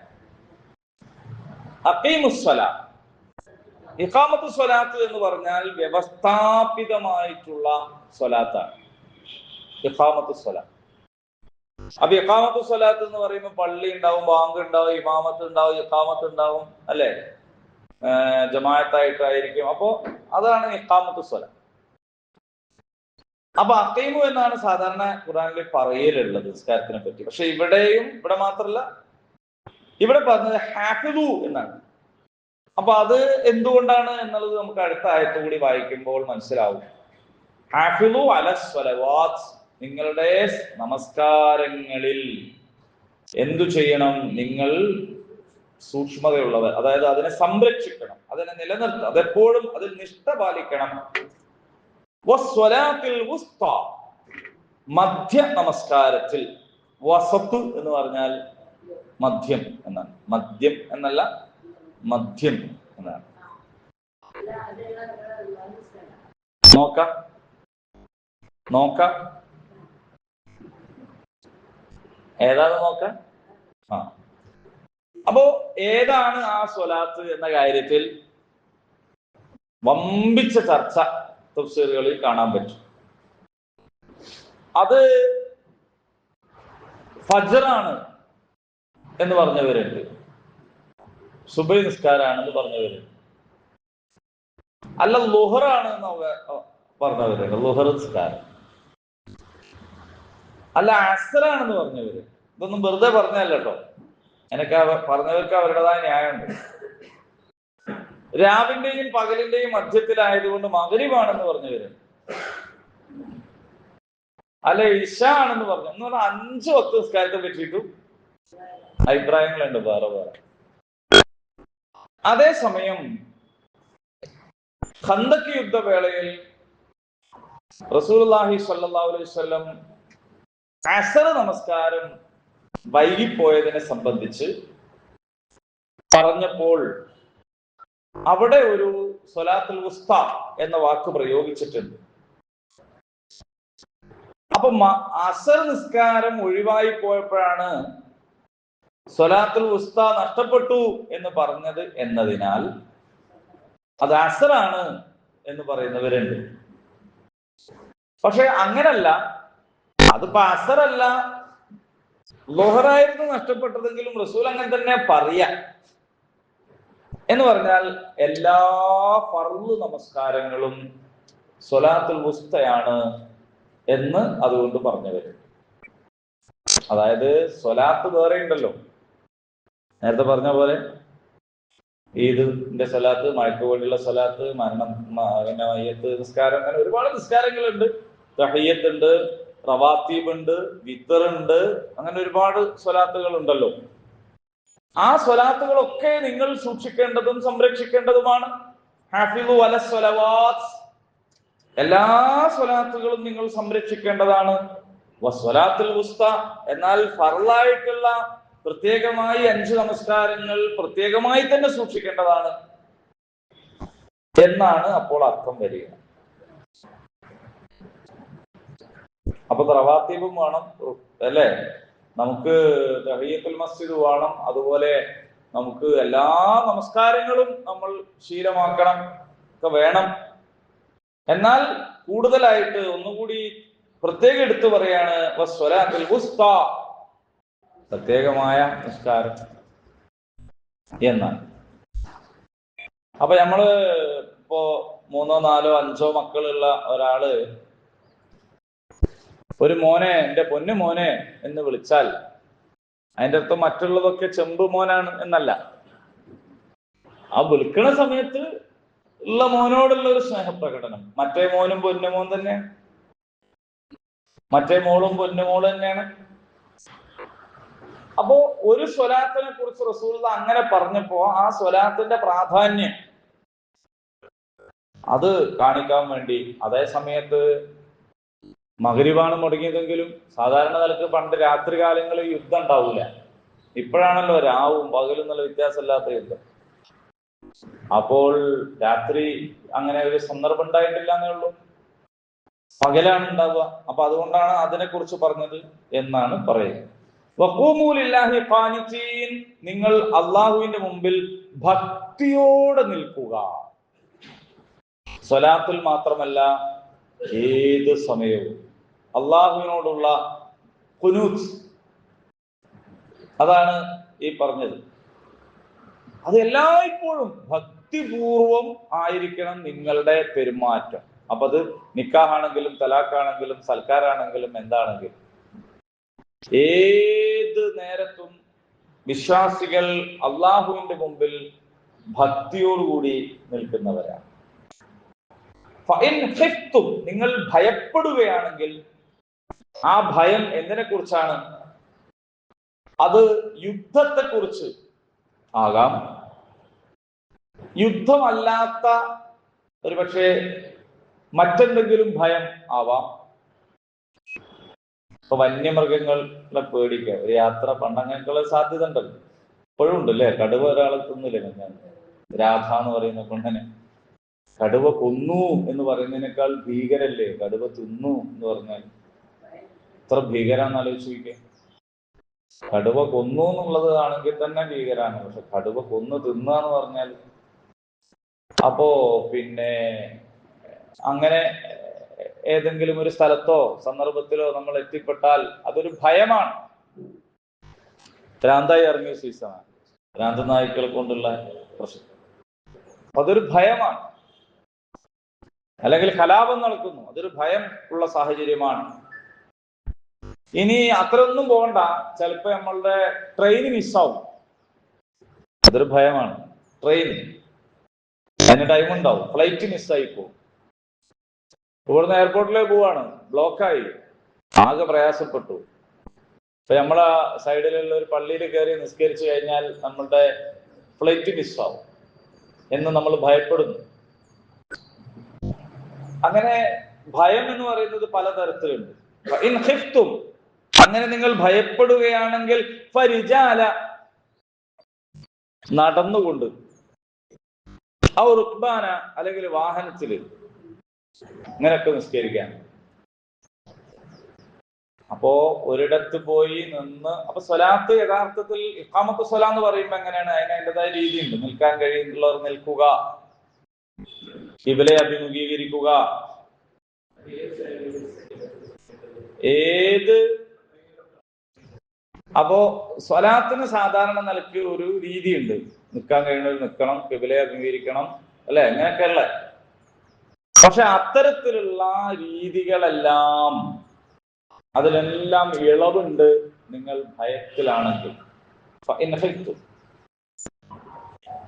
അഖീമുസ്സലാ, ഇഖാമത്തു സ്വലാത്ത് എന്ന് പറഞ്ഞാൽ വ്യവസ്ഥാപിതമായിട്ടുള്ള സ്വലാത്താണ് ഇഖാമത്തു സ്വലാത്ത്. അപ്പൊ ഇഖാമത്തു സ്വലാത്ത് എന്ന് പറയുമ്പോൾ പള്ളി ഉണ്ടാവും, ബാങ്ക് ഉണ്ടാവും, ഇമാമത്ത് ഉണ്ടാവും, ഇഖാമത്ത് ഉണ്ടാവും, അല്ലെ? ജമാഅത്തായിട്ടായിരിക്കും. അപ്പോ അതാണ് ഇഖാമത്തു സ്വലാത്ത്. അപ്പൊ അഖീമു എന്നാണ് സാധാരണ ഖുർആനിൽ പറയലുള്ളത് നിസ്കാരത്തിനെ പറ്റി. പക്ഷെ ഇവിടെ മാത്രല്ല, ഇവിടെ പറഞ്ഞത് ഹാഫിദു എന്നാണ്. അപ്പൊ അത് എന്തുകൊണ്ടാണ് എന്നുള്ളത് നമുക്ക് അടുത്ത ആയത്ത് കൂടി വായിക്കുമ്പോൾ മനസ്സിലാവും. ഹാഫിദു അലസ് സ്വലവാത്ത്, നിങ്ങളുടെ നമസ്കാരങ്ങളിൽ എന്തു ചെയ്യണം? നിങ്ങൾ സൂക്ഷ്മതയുള്ളവർ, അതായത് അതിനെ സംരക്ഷിക്കണം, അതിനെ നിലനിർത്തണം, അതെപ്പോഴും അതിൽ നിഷ്ഠ പാലിക്കണം. വസ്വലാത്തിൽ വുസ്ത, മധ്യ നമസ്കാരത്തിൽ. വസത്ത് എന്ന് പറഞ്ഞാൽ മധ്യം എന്നാണ്. മദ്യം എന്നല്ല, മധ്യം എന്നാണ്. നോക്കാം ഏതാണ് നോക്കാം. അപ്പോ ഏതാണ് ആ സ്വലാത്ത് എന്ന കാര്യത്തിൽ വമ്പിച്ച ചർച്ച തഫ്സീറുകളിൽ കാണാൻ പറ്റും. അത് ഫജ്റാണ് എന്ന് പറഞ്ഞവരുണ്ട്, സുബഹി നിസ്കാരാണെന്ന് പറഞ്ഞവരുണ്ട്, അല്ല ളുഹറാണ് എന്ന് പറഞ്ഞവരുണ്ട്, ളുഹർ നിസ്കാരം, അല്ല അസ്റാണെന്ന് പറഞ്ഞവര്. ഇതൊന്നും വെറുതെ പറഞ്ഞല്ല കേട്ടോ, എനിക്ക് പറഞ്ഞവർക്ക് അവരുടേതായ ന്യായമുണ്ട്. രാവിന്റെയും പകലിന്റെയും മധ്യത്തിലായതുകൊണ്ട് മഗ്രിബാണെന്ന് പറഞ്ഞവര്, അല്ല ഇശ ആണെന്ന് പറഞ്ഞു. എന്ന് പറഞ്ഞാൽ 5 വക്ത് നിസ്കാരത്തെ പറ്റിയിട്ടും അഭിപ്രായങ്ങളുണ്ട് വേറെ വേറെ. അതേസമയം ഖന്തക്ക് യുദ്ധവേളയിൽ റസൂലുള്ളാഹി സ്വല്ലല്ലാഹു അലൈഹി വസല്ലം അസ്ർ നമസ്കാരം വൈകിപ്പോയതിനെ സംബന്ധിച്ച് പറഞ്ഞപ്പോൾ അവിടെ ഒരു സ്വലാത്തുൽ വുസ്ത എന്ന വാക്ക് പ്രയോഗിച്ചിട്ടുണ്ട്. അപ്പൊ അസ്ർ നിസ്കാരം ഒഴിവായി പോയപ്പോഴാണ് സ്വലാത്തുൽ വുസ്ത നഷ്ടപ്പെട്ടു എന്ന് പറഞ്ഞത് എന്നതിനാൽ അത് അസ്റാണ് എന്ന് പറയുന്നവരുണ്ട്. പക്ഷെ അങ്ങനല്ല, അതിപ്പോ അസ്റല്ല, ളുഹറായിരുന്നു നഷ്ടപ്പെട്ടതെങ്കിലും റസൂൽ അങ്ങനെ തന്നെ പറയാ. എന്ന് പറഞ്ഞാൽ എല്ലാ ഫർള് നമസ്കാരങ്ങളും സ്വലാത്തുൽ വുസ്തയാണ് എന്ന് അതുകൊണ്ട് പറഞ്ഞവര്. അതായത് സ്വലാത്ത് വേറെ ഉണ്ടല്ലോ, നേരത്തെ പറഞ്ഞ പോലെ ഈദിന്റെ സ്വലാത്ത്, മഴയ്ക്ക് വേണ്ടിയുള്ള സ്വലാത്ത്, പിന്നെ മയ്യത്ത് നിസ്കാരം, അങ്ങനെ ഒരുപാട് നിസ്കാരങ്ങളുണ്ട്. തഹിയ്യത്ത് ഉണ്ട്, റവാത്തീബ് ഉണ്ട്, വിത്തറുണ്ട്, അങ്ങനെ ഒരുപാട് സ്വലാത്തുകൾ ഉണ്ടല്ലോ. ആ സ്വലാത്തുകളൊക്കെ നിങ്ങൾ സൂക്ഷിക്കേണ്ടതും സംരക്ഷിക്കേണ്ടതുമാണ്. ഹാഫിളു അലസ് സ്വലവാത്ത്, എല്ലാ സ്വലാത്തുകളും നിങ്ങൾ സംരക്ഷിക്കേണ്ടതാണ്. വസ്വലാത്തുൽ വുസ്ത, എന്നാൽ ഫർളായിട്ടുള്ള പ്രത്യേകമായി 5 നമസ്കാരങ്ങൾ പ്രത്യേകമായി തന്നെ സൂക്ഷിക്കേണ്ടതാണ് എന്നാണ് അപ്പോൾ അർത്ഥം വരിക. അപ്പൊ റവാത്തീബും വേണം അല്ലേ, നമുക്ക് തഹിയ്യത്തുൽ മസ്ജിദ് വേണം, അതുപോലെ നമുക്ക് എല്ലാ നമസ്കാരങ്ങളും നമ്മൾ ശീലമാക്കണം ഒക്കെ വേണം. എന്നാൽ കൂടുതലായിട്ട് ഒന്നുകൂടി പ്രത്യേകം എടുത്തു പറയാണ് വസ്വലാത്തുൽ വുസ്താ, പ്രത്യേകമായ നിസ്കാരം എന്നാണ്. അപ്പൊ നമ്മള് ഇപ്പോ 3, 4, 5 മക്കളുള്ള ഒരാള് ഒരു മോനെ, എന്റെ പൊന്നു മോനെ എന്ന് വിളിച്ചാൽ അതിന്റെ അർത്ഥം മറ്റുള്ളതൊക്കെ ചെമ്പ് മോനാണ് എന്നല്ല. ആ വിളിക്കണ സമയത്ത് ഉള്ള മോനോടുള്ള ഒരു സ്നേഹപ്രകടനം. മറ്റേ മോനും പൊന്നുമോൻ തന്നെ, മറ്റേ മോളും പൊന്നുമോള് തന്നെയാണ്. അപ്പോ ഒരു സ്വലാത്തിനെ കുറിച്ച് റസൂലുള്ള അങ്ങനെ പറഞ്ഞപ്പോ ആ സ്വലാത്തിന്റെ പ്രാധാന്യം അത് കാണിക്കാൻ വേണ്ടി, അതേ സമയത്ത് മഗ്‌രിബാണ് മുടങ്ങിയതെങ്കിലും സാധാരണ നിലക്ക് പണ്ട് രാത്രി കാലങ്ങളിൽ യുദ്ധം ഉണ്ടാവൂല. ഇപ്പോഴാണല്ലോ രാവും പകലും എന്നുള്ള വ്യത്യാസമില്ലാത്ത യുദ്ധം. അപ്പോൾ രാത്രി അങ്ങനെ ഒരു സന്ദർഭം ഉണ്ടായിട്ടില്ല എന്നേ ഉള്ളൂ, പകലാണ് ഉണ്ടാവുക. അപ്പൊ അതുകൊണ്ടാണ് അതിനെ കുറിച്ച് പറഞ്ഞത് എന്നാണ് പറയുന്നത്. വഖൂമൂ ലില്ലാഹി ഖാനിതീൻ, നിങ്ങൾ അള്ളാഹുവിന്റെ മുമ്പിൽ ഭക്തിയോടെ നിൽക്കുക. സ്വലാത്തിൽ മാത്രമല്ല, ഏത് സമയവും അള്ളാഹുവിനോടുള്ള ഖുനൂത്ത്, അതാണ് ഈ പറഞ്ഞത്. അത് എല്ലായ്പ്പോഴും ഭക്തിപൂർവം ആയിരിക്കണം നിങ്ങളുടെ പെരുമാറ്റം. അപ്പൊ അത് നിക്കാഹാണെങ്കിലും തലാഖാണെങ്കിലും സൽക്കാരാണെങ്കിലും എന്താണെങ്കിലും ഏത് നേരത്തും വിശ്വാസികൾ അള്ളാഹുവിന്റെ മുമ്പിൽ ഭക്തിയോടുകൂടി നിൽക്കുന്നവരാണ്. നിങ്ങൾ ഭയപ്പെടുകയാണെങ്കിൽ, ആ ഭയം എന്തിനെ കുറിച്ചാണ്? അത് യുദ്ധത്തെക്കുറിച്ച് ആകാം, യുദ്ധമല്ലാത്ത ഒരു പക്ഷേ മറ്റെന്തെങ്കിലും ഭയം ആവാം. ഇപ്പൊ വന്യമൃഗങ്ങളെ പേടിക്കുക, ഒരു യാത്ര പണ്ടങ്ങനെയുള്ള സാധ്യത ഉണ്ടല്ലോ, ഇപ്പോഴും ഉണ്ട് അല്ലേ. കടുവ ഒരാളെ തിന്നില്ലേ, ഞാൻ രാധ എന്ന് പറയുന്ന കൊണ്ടനെ കടുവ കൊന്നു എന്ന് പറയുന്നതിനേക്കാൾ ഭീകരല്ലേ കടുവ തിന്നു എന്ന് പറഞ്ഞാൽ? എത്ര ഭീകരാന്ന് ആലോചിച്ച് നോക്കിയേ. കടുവ കൊന്നു എന്നുള്ളത് ആണെങ്കിൽ തന്നെ ഭീകരാണ്, പക്ഷെ കടുവ കൊന്നു തിന്നുക എന്ന് പറഞ്ഞാൽ, അപ്പോ പിന്നെ അങ്ങനെ ഏതെങ്കിലും ഒരു സ്ഥലത്തോ സന്ദർഭത്തിലോ നമ്മൾ എത്തിപ്പെട്ടാൽ അതൊരു ഭയമാണ്. ഭ്രാന്തായി ഇറങ്ങിയ സീസണാണ്, ഭ്രാന്ത നായ്ക്കളെ കൊണ്ടുള്ള പ്രശ്നം, അതൊരു ഭയമാണ്. അല്ലെങ്കിൽ കലാപം നടക്കുന്നു, അതൊരു ഭയം ഉള്ള സാഹചര്യമാണ്. ഇനി അത്രയൊന്നും പോകണ്ട, ചിലപ്പോ നമ്മളുടെ ട്രെയിൻ മിസ്സാവും, അതൊരു ഭയമാണ്. ട്രെയിൻ അതിന് ടൈം ഉണ്ടാവും, ഫ്ലൈറ്റ് മിസ്സായി പോകും. ഇവിടുന്ന് എയർപോർട്ടിലേക്ക് പോവാണ്, ബ്ലോക്കായി, ആകെ പ്രയാസപ്പെട്ടു. ഇപ്പൊ നമ്മളെ സൈഡിലുള്ള ഒരു പള്ളിയിൽ കയറി നിസ്കരിച്ചു കഴിഞ്ഞാൽ നമ്മളുടെ ഫ്ലൈറ്റ് മിസ്സാവും എന്ന് നമ്മൾ ഭയപ്പെടുന്നു. അങ്ങനെ ഭയം എന്ന് പറയുന്നത് പലതരത്തിലുണ്ട്. അങ്ങനെ നിങ്ങൾ ഭയപ്പെടുകയാണെങ്കിൽ ഫരിജാല, നടന്നുകൊണ്ട്, ആ റുക്ബാന അല്ലെങ്കിൽ വാഹനത്തില് ഇങ്ങനെയൊക്കെ നിസ്കരിക്കാൻ. അപ്പോ ഒരിടത്ത് പോയി നിന്ന്, അപ്പൊ സ്വലാത്ത് യഥാർത്ഥത്തിൽ ഇഖാമത്ത് സ്വലാ എന്ന് പറയുമ്പോ എങ്ങനെയാണ്? അതിന് അതിൻ്റെതായ രീതിയുണ്ട്. നിൽക്കാൻ കഴിയുന്നവർ നിൽക്കുക, ഖിബലയെ അഭിമുഖീകരിക്കുക, ഏത്. അപ്പോ സ്വലാത്തിന് സാധാരണ നിലയ്ക്ക് ഒരു രീതിയുണ്ട്. നിൽക്കാൻ കഴിയുന്നവർ നിൽക്കണം, ഖിബലയെ അഭിമുഖീകരിക്കണം, അല്ലെ, അങ്ങനെയൊക്കെയുള്ള. പക്ഷെ അത്തരത്തിലുള്ള രീതികളെല്ലാം, അതിലെല്ലാം ഇളവുണ്ട് നിങ്ങൾ ഭയത്തിലാണെങ്കിൽ.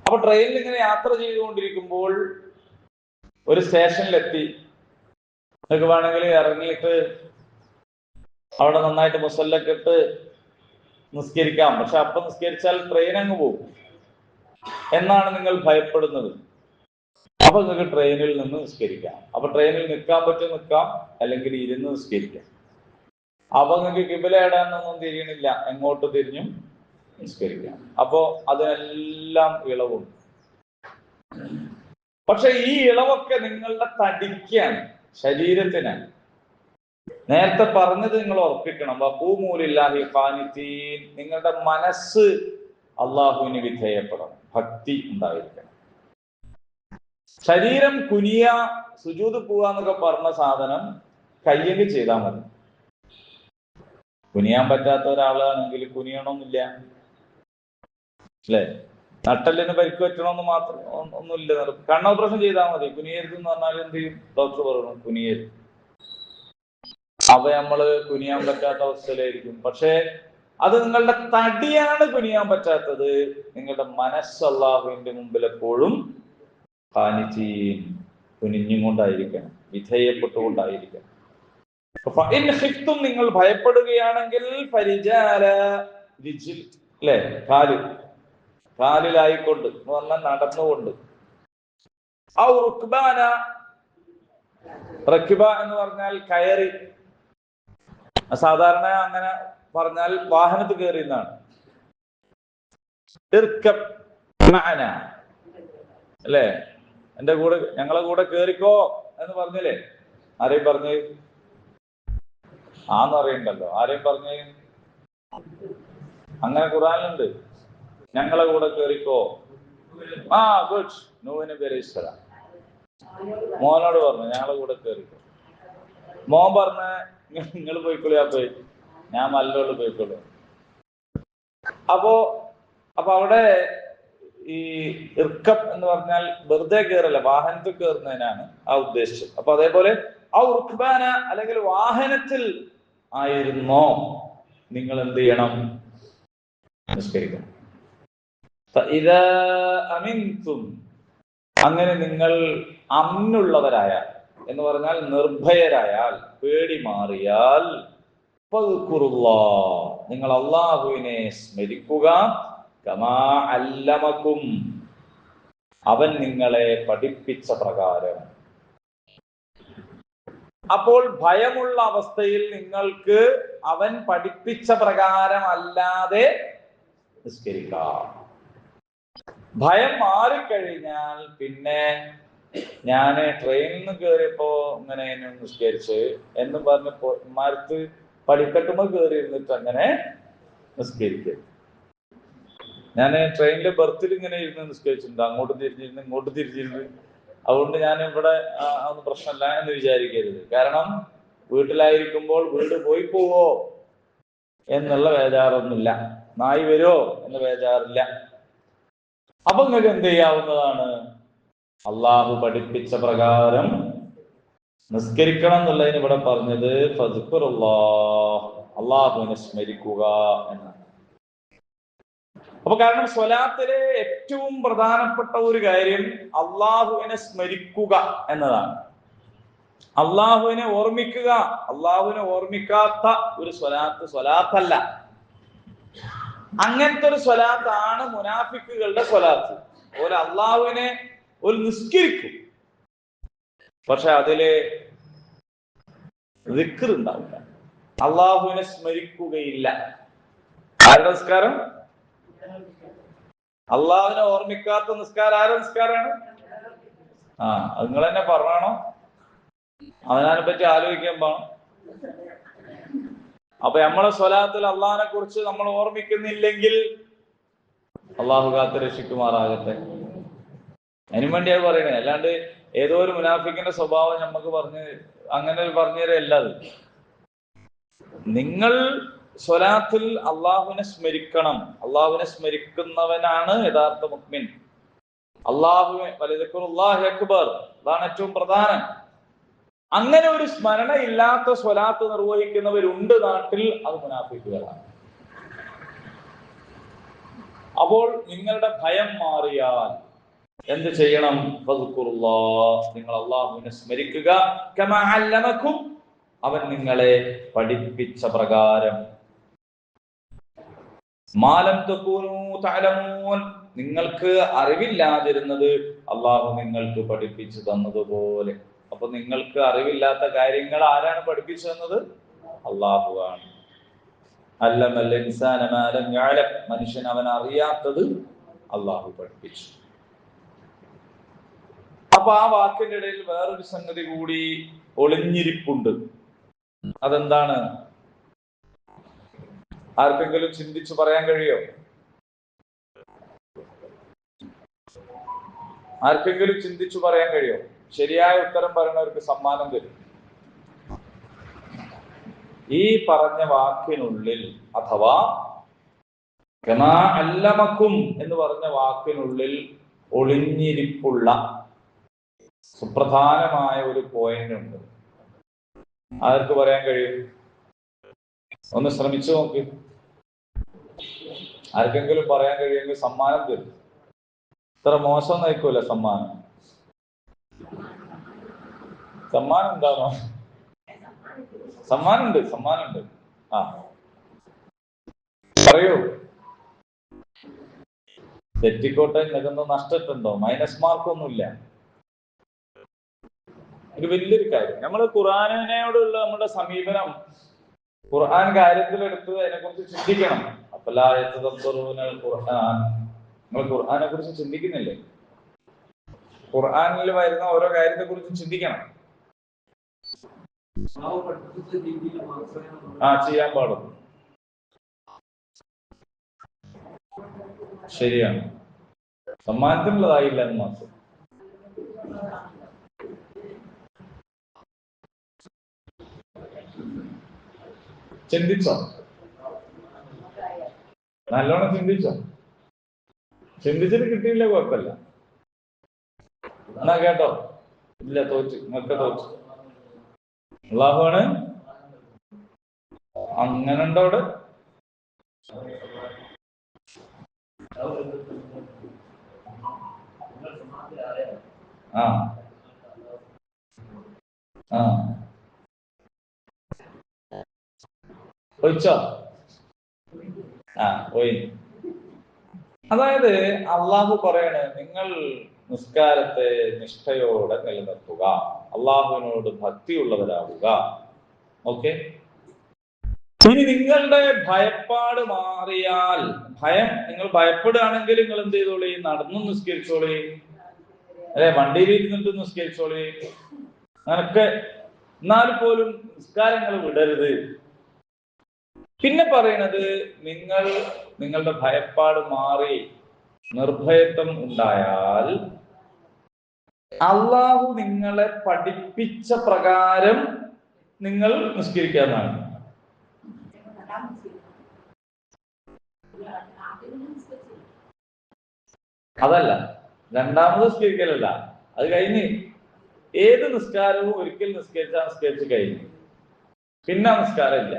അപ്പൊ ട്രെയിനിൽ ഇങ്ങനെ യാത്ര ചെയ്തുകൊണ്ടിരിക്കുമ്പോൾ ഒരു സ്റ്റേഷനിലെത്തി, നിങ്ങൾക്ക് വേണമെങ്കിൽ ഇറങ്ങിയിട്ട് അവിടെ നന്നായിട്ട് മുസല്ലൊക്കെ ഇട്ട് നിസ്കരിക്കാം. പക്ഷെ അപ്പം നിസ്കരിച്ചാൽ ട്രെയിൻ അങ്ങ് പോകും എന്നാണ് നിങ്ങൾ ഭയപ്പെടുന്നത്. അപ്പൊ നിങ്ങൾക്ക് ട്രെയിനിൽ നിന്ന് നിസ്കരിക്കാം. അപ്പൊ ട്രെയിനിൽ നിൽക്കാൻ പറ്റും നിൽക്കാം, അല്ലെങ്കിൽ ഇരുന്ന് നിസ്കരിക്കാം. അപ്പൊ നിങ്ങൾക്ക് കിബില ഇടാനൊന്നും തിരിയണില്ല, എങ്ങോട്ട് തിരിഞ്ഞും നിസ്കരിക്കാം. അപ്പോ അതിനെല്ലാം ഇളവുണ്ട്. പക്ഷെ ഈ ഇളവൊക്കെ നിങ്ങളുടെ തടിക്കാണ്, ശരീരത്തിനാണ്. നേരത്തെ പറഞ്ഞത് നിങ്ങൾ ഉറപ്പിക്കണം. വഖൂമൂ ലില്ലാഹി ഖാനിതീൻ. നിങ്ങളുടെ മനസ്സ് അള്ളാഹുവിന് വിധേയപ്പെടണം, ഭക്തി ഉണ്ടായിരിക്കണം. ശരീരം കുനിയ, സുജൂദ് പോവുക എന്നൊക്കെ പറഞ്ഞ സാധനം കയ്യിൽ ചെയ്താൽ മതി. കുനിയാൻ പറ്റാത്ത ഒരാളാണെങ്കിൽ കുനിയണമെന്നില്ല, അല്ലേ? നട്ടലിന് പരിക്ക് പറ്റണമെന്ന് മാത്രം ഒന്നുമില്ല. കണ്ണോപ്പറേഷൻ ചെയ്താൽ മതി. കുനിയരുത് എന്ന് പറഞ്ഞാൽ എന്ത് ചെയ്യും? ഡോക്ടർ പറയണം കുനിയരുത്. അപ്പൊ നമ്മള് കുനിയാൻ പറ്റാത്ത അവസ്ഥയിലായിരിക്കും. പക്ഷെ അത് നിങ്ങളുടെ തടിയാണ് കുനിയാൻ പറ്റാത്തത്. നിങ്ങളുടെ മനസ്സ് അല്ലാഹുവിന്റെ മുമ്പിൽ എപ്പോഴും ഖാനിതീൻ, കുനിഞ്ഞും കൊണ്ടായിരിക്കണം, വിധേയപ്പെട്ടുകൊണ്ടായിരിക്കണം. നിങ്ങൾ ഭയപ്പെടുകയാണെങ്കിൽ അല്ലെ, കാലിലായിക്കൊണ്ട് എന്ന് പറഞ്ഞാൽ നടന്നുകൊണ്ട്. റക്ബ എന്ന് പറഞ്ഞാൽ കയറി. സാധാരണ അങ്ങനെ പറഞ്ഞാൽ വാഹനത്തിൽ കയറി എന്നാണ്. അല്ലേ, എന്റെ കൂടെ, ഞങ്ങളെ കൂടെ കേറിക്കോ എന്ന് പറഞ്ഞില്ലേ? ആരെയും പറഞ്ഞ് അറിയണ്ടല്ലോ. ആരെയും പറഞ്ഞ് അങ്ങനെ ഖുർആനിലുണ്ട്, ഞങ്ങളെ കൂടെ കേറിക്കോ. ഗുഡ്. നൂഹ് നബി അലൈഹിസ്സലാം മോനോട് പറഞ്ഞു ഞങ്ങളെ കൂടെ കേറിക്കോ. മോൻ പറഞ്ഞ നിങ്ങൾ പോയിക്കോളൂ, പോയി ഞാൻ മല്ലോട് പോയിക്കോളൂ. അപ്പൊ അവിടെ ഈ ഇർക്കബ് എന്ന് പറഞ്ഞാൽ വെറുതെ കയറല്ല, വാഹനത്തിൽ കയറുന്നതിനാണ് ആ ഉദ്ദേശിച്ചത്. അപ്പൊ അതേപോലെ ആ ഉർഖ്ബാന അല്ലെങ്കിൽ വാഹനത്തിൽ ആയിരുന്നോ നിങ്ങൾ എന്ത് ചെയ്യണം? നിസ്കരിക്കണം. അങ്ങനെ നിങ്ങൾ അമ്നുള്ളവരായാൽ എന്ന് പറഞ്ഞാൽ നിർഭയരായാൽ, പേടി മാറിയാൽ, നിങ്ങൾ അല്ലാഹുവിനെ സ്മരിക്കുക. കമാ അല്ലമക്കും, അവൻ നിങ്ങളെ പഠിപ്പിച്ച പ്രകാരം. അപ്പോൾ ഭയമുള്ള അവസ്ഥയിൽ നിങ്ങൾക്ക് അവൻ പഠിപ്പിച്ച പ്രകാരം അല്ലാതെ നിസ്കരിക്കാം. ഭയം മാറിക്കഴിഞ്ഞാൽ പിന്നെ ഞാന് ട്രെയിനിൽ നിന്ന് കയറിയപ്പോ ഇങ്ങനെ നിസ്കരിച്ച് എന്ന് പറഞ്ഞപ്പോ മരത്ത് പടിക്കെട്ടുമ്പോ കയറി ഇരുന്നിട്ട് അങ്ങനെ നിസ്കരിക്കരുത്. ഞാൻ ട്രെയിനിലെ ബർത്തിൽ ഇങ്ങനെ ഇരുന്ന് നിസ്കരിച്ചിട്ടുണ്ട്, അങ്ങോട്ടും തിരിഞ്ഞിരുന്ന് ഇങ്ങോട്ടും തിരിഞ്ഞിരുന്ന്. അതുകൊണ്ട് ഞാൻ ഇവിടെ ഒന്നും പ്രശ്നമില്ല എന്ന് വിചാരിക്കരുത്. കാരണം വീട്ടിലായിരിക്കുമ്പോൾ വീട് പോയി പോവോ എന്നുള്ള ബേജാറൊന്നുമില്ല, നായി വരുമോ എന്ന ബേജാറില്ല. അപ്പൊ നിങ്ങൾക്ക് എന്ത് ചെയ്യാവുന്നതാണ്? അള്ളാഹു പഠിപ്പിച്ച പ്രകാരം നിസ്കരിക്കണം എന്നുള്ളതിന് ഇവിടെ പറഞ്ഞത് അള്ളാഹുവിനെ സ്മരിക്കുക എന്നാണ്. അപ്പൊ കാരണം സ്വലാത്തിലെ ഏറ്റവും പ്രധാനപ്പെട്ട ഒരു കാര്യം അള്ളാഹുവിനെ സ്മരിക്കുക എന്നതാണ്. അള്ളാഹുവിനെ ഓർമ്മിക്കുക. അള്ളാഹുവിനെ ഓർമ്മിക്കാത്ത ഒരു സ്വലാത്തല്ല. അങ്ങനത്തെ ഒരു സ്വലാത്താണ് മുനാഫിക്കുകളുടെ സ്വലാത്ത്. ഒരു അള്ളാഹുവിനെ ഒരു നിസ്കരിക്കും, പക്ഷെ അതില് ദിക്ർ ഉണ്ടാവില്ല, അള്ളാഹുവിനെ സ്മരിക്കുകയില്ല. ആരുടെ നിസ്കാരം? അള്ളാഹുവിനെ ഓർമ്മിക്കാത്ത നിസ്കാരം ആരുടെ നിസ്കാരമാണ്? അത് നിങ്ങൾ തന്നെ പറഞ്ഞാണോ? അവനെ പറ്റി ആലോചിക്കാൻ പോണം. അപ്പൊ നമ്മളെ സ്വലാത്തിൽ അള്ളാഹിനെ കുറിച്ച് നമ്മൾ ഓർമ്മിക്കുന്നില്ലെങ്കിൽ അള്ളാഹു കാത്ത് രക്ഷിക്കുമാറാകട്ടെ. അതിനു വേണ്ടിയാണ് പറയുന്നത്. അല്ലാണ്ട് ഏതോ ഒരു മുനാഫിക്കിന്റെ സ്വഭാവം നമുക്ക് അങ്ങനെ പറഞ്ഞുതരല്ല. അത് നിങ്ങൾ സ്വലാത്തിൽ അള്ളാഹുവിനെ സ്മരിക്കണം. അള്ളാഹുവിനെ സ്മരിക്കുന്നവനാണ് യഥാർത്ഥ മുഅ്മിൻ. വലദിക്റുല്ലാഹി അക്ബർ, അതാണ് ഏറ്റവും പ്രധാനം. അങ്ങനെ ഒരു സ്മരണ ഇല്ലാത്ത സ്വലാത്ത് നിർവഹിക്കുന്നവരുണ്ട് നാട്ടിൽ, അത് മുനാഫിക്കുകളാണ്. അപ്പോൾ നിങ്ങളുടെ ഭയം മാറിയാൽ എന്ത് ചെയ്യണം? നിങ്ങൾ അള്ളാഹുവിനെ സ്മരിക്കുക. കമാ അല്ലമക്കും, അവൻ നിങ്ങളെ പഠിപ്പിച്ച പ്രകാരം. മാലം തകൂനൂ തഅലമൂൻ, നിങ്ങൾക്ക് അറിവില്ലാതിരുന്നത് അള്ളാഹു നിങ്ങൾക്ക് പഠിപ്പിച്ചു തന്നതുപോലെ. അപ്പൊ നിങ്ങൾക്ക് അറിവില്ലാത്ത കാര്യങ്ങൾ ആരാണ് പഠിപ്പിച്ചു തന്നത്? അള്ളാഹുവാണ്. അല്ലമൽ ഇൻസാന മാ ലം യഅലം, മനുഷ്യൻ അവൻ അറിയാത്തത് അള്ളാഹു പഠിപ്പിച്ചു. അപ്പൊ ആ വാക്കിന്റെ ഇടയിൽ വേറൊരു സംഗതി കൂടി ഒളിഞ്ഞിരിപ്പുണ്ട്. അതെന്താണ്? ആർക്കെങ്കിലും ചിന്തിച്ചു പറയാൻ കഴിയോ? ആർക്കെങ്കിലും ചിന്തിച്ചു പറയാൻ കഴിയോ? ശരിയായ ഉത്തരം പറയുന്നവർക്ക് സമ്മാനം തരും. ഈ പറഞ്ഞ വാക്കിനുള്ളിൽ അഥവാ കമാ അല്ലമക്കും എന്ന് പറഞ്ഞ വാക്കിനുള്ളിൽ ഒളിഞ്ഞിരിപ്പുള്ള സുപ്രധാനമായ ഒരു പോയിന്റ് ഉണ്ട്. ആർക്ക് പറയാൻ കഴിയും? ഒന്ന് ശ്രമിച്ചു നോക്ക്. ആർക്കെങ്കിലും പറയാൻ കഴിയുമെങ്കിൽ സമ്മാനം തരും. ഇത്ര മോശം നയിക്കൂല സമ്മാനം. സമ്മാനം എന്താണോ? സമ്മാനമുണ്ട്. ആ പറയൂ. തെറ്റിക്കോട്ടെ, നിനക്കെന്തോ നഷ്ടത്തുണ്ടോ? മൈനസ് മാർക്കൊന്നുമില്ല. ഒരു വലിയൊരു കാര്യം, നമ്മൾ ഖുർആനോടുള്ള നമ്മുടെ സമീപനം, ഖുർആൻ കാര്യത്തിലെടുത്ത് അതിനെക്കുറിച്ച് ചിന്തിക്കണം. ഖുർആൻ, നിങ്ങൾ ഖുർആനെ കുറിച്ച് ചിന്തിക്കുന്നില്ലേ? ഖുർആനിൽ വരുന്ന ഓരോ കാര്യത്തെ കുറിച്ച് ചിന്തിക്കണം. ചെയ്യാൻ പാടും. ശരിയാണ്. സമ്മാനത്തിനുള്ളതായില്ല എന്ന് മാത്രം. ചിന്തിച്ചോ? നല്ലോണം ചിന്തിച്ചോ? ചിന്തിച്ചിട്ട് കിട്ടിയില്ല കുഴപ്പമില്ല. എന്നാ കേട്ടോ. ഇല്ല, തോച്ചു. നിങ്ങൾക്ക് തോച്ചു. അല്ലാഹുവാണ്. അങ്ങനെ ഉണ്ടോ അവിടെ? ആ ആ ഒഴിച്ചോ? പോയി. അതായത് അള്ളാഹു പറയണ, നിങ്ങൾ നിസ്കാരത്തെ നിഷ്ഠയോടെ നിലനിർത്തുക, അള്ളാഹുവിനോട് ഭക്തിയുള്ളവരാവുക. ഓക്കെ. ഇനി നിങ്ങളുടെ ഭയപ്പാട് മാറിയാൽ, നിങ്ങൾ ഭയപ്പെടുകയാണെങ്കിൽ നിങ്ങൾ എന്ത് ചെയ്തോളി? നടന്നു നിസ്കരിച്ചോളി, അല്ലെ വണ്ടിയിൽ ഇരുന്നിട്ട് നിസ്കരിച്ചോളി, അങ്ങനൊക്കെ. എന്നാൽ പോലും നിസ്കാരങ്ങൾ വിടരുത്. പിന്നെ പറയണത്, നിങ്ങളുടെ ഭയപ്പാട് മാറി നിർഭയത്വം ഉണ്ടായാൽ അള്ളാഹു നിങ്ങളെ പഠിപ്പിച്ച പ്രകാരം നിങ്ങൾ നിസ്കരിക്കാന്നാണ്. അതല്ല, രണ്ടാമത് നിസ്കരിക്കലല്ല. അത് കഴിഞ്ഞ് ഏത് നിസ്കാരവും ഒരിക്കൽ നിസ്കരിച്ച് കഴിഞ്ഞു, പിന്നെ നിസ്കാരം ഇല്ല.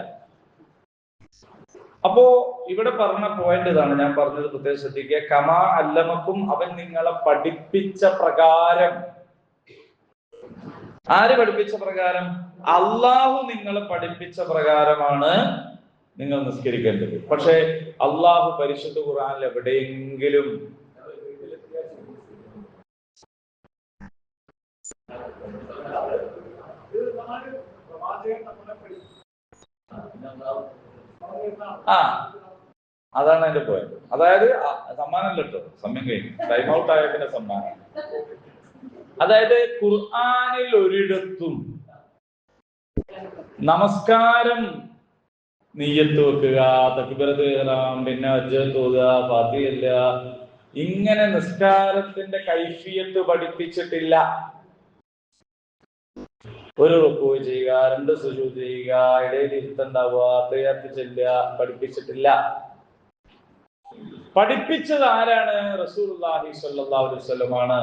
അപ്പോ ഇവിടെ പറഞ്ഞ പോയിന്റ് ഇതാണ്, ഞാൻ പറഞ്ഞത് പ്രത്യേകം ശ്രദ്ധിക്കുക. കമാ അല്ലമക്കും, അവൻ നിങ്ങളെ പഠിപ്പിച്ച പ്രകാരം. ആര് പഠിപ്പിച്ച പ്രകാരം? അള്ളാഹു നിങ്ങളെ പഠിപ്പിച്ച പ്രകാരമാണ് നിങ്ങൾ നിസ്കരിക്കേണ്ടത്. പക്ഷെ അള്ളാഹു പരിശുദ്ധ ഖുർആനിൽ എവിടെയെങ്കിലും അതാണ് എന്റെ പോയിന്റ്. അതായത് സമ്മാനം കേട്ടോ, സമയം കഴിഞ്ഞു, ടൈം ഔട്ട് ആയ പിന്നെ സമ്മാനം. അതായത് ഖുർആനിൽ ഒരിടത്തും നമസ്കാരം നിയ്യത്ത് വെക്കുക, തക്ബീറത്ത് ഇഹ്റാം, പിന്നെ വജ്ജത്ത് ഓതുക, ഫാത്തിഹ, ഇങ്ങനെ നിസ്കാരത്തിന്റെ കൈഫിയത്ത് പഠിപ്പിച്ചിട്ടില്ല. ഒരു റുക്കൂ ചെയ്യുക, 2 സുജൂദ് ചെയ്യുക, ഇടയിൽ ഇരുത്തുണ്ടാവുക, തയ്യാത്ത് ചെല്ലുക, പഠിപ്പിച്ചിട്ടില്ല. പഠിപ്പിച്ചത് ആരാണ്? റസൂലുള്ളാഹി സ്വല്ലല്ലാഹു അലൈഹി വസല്ലമാണ്.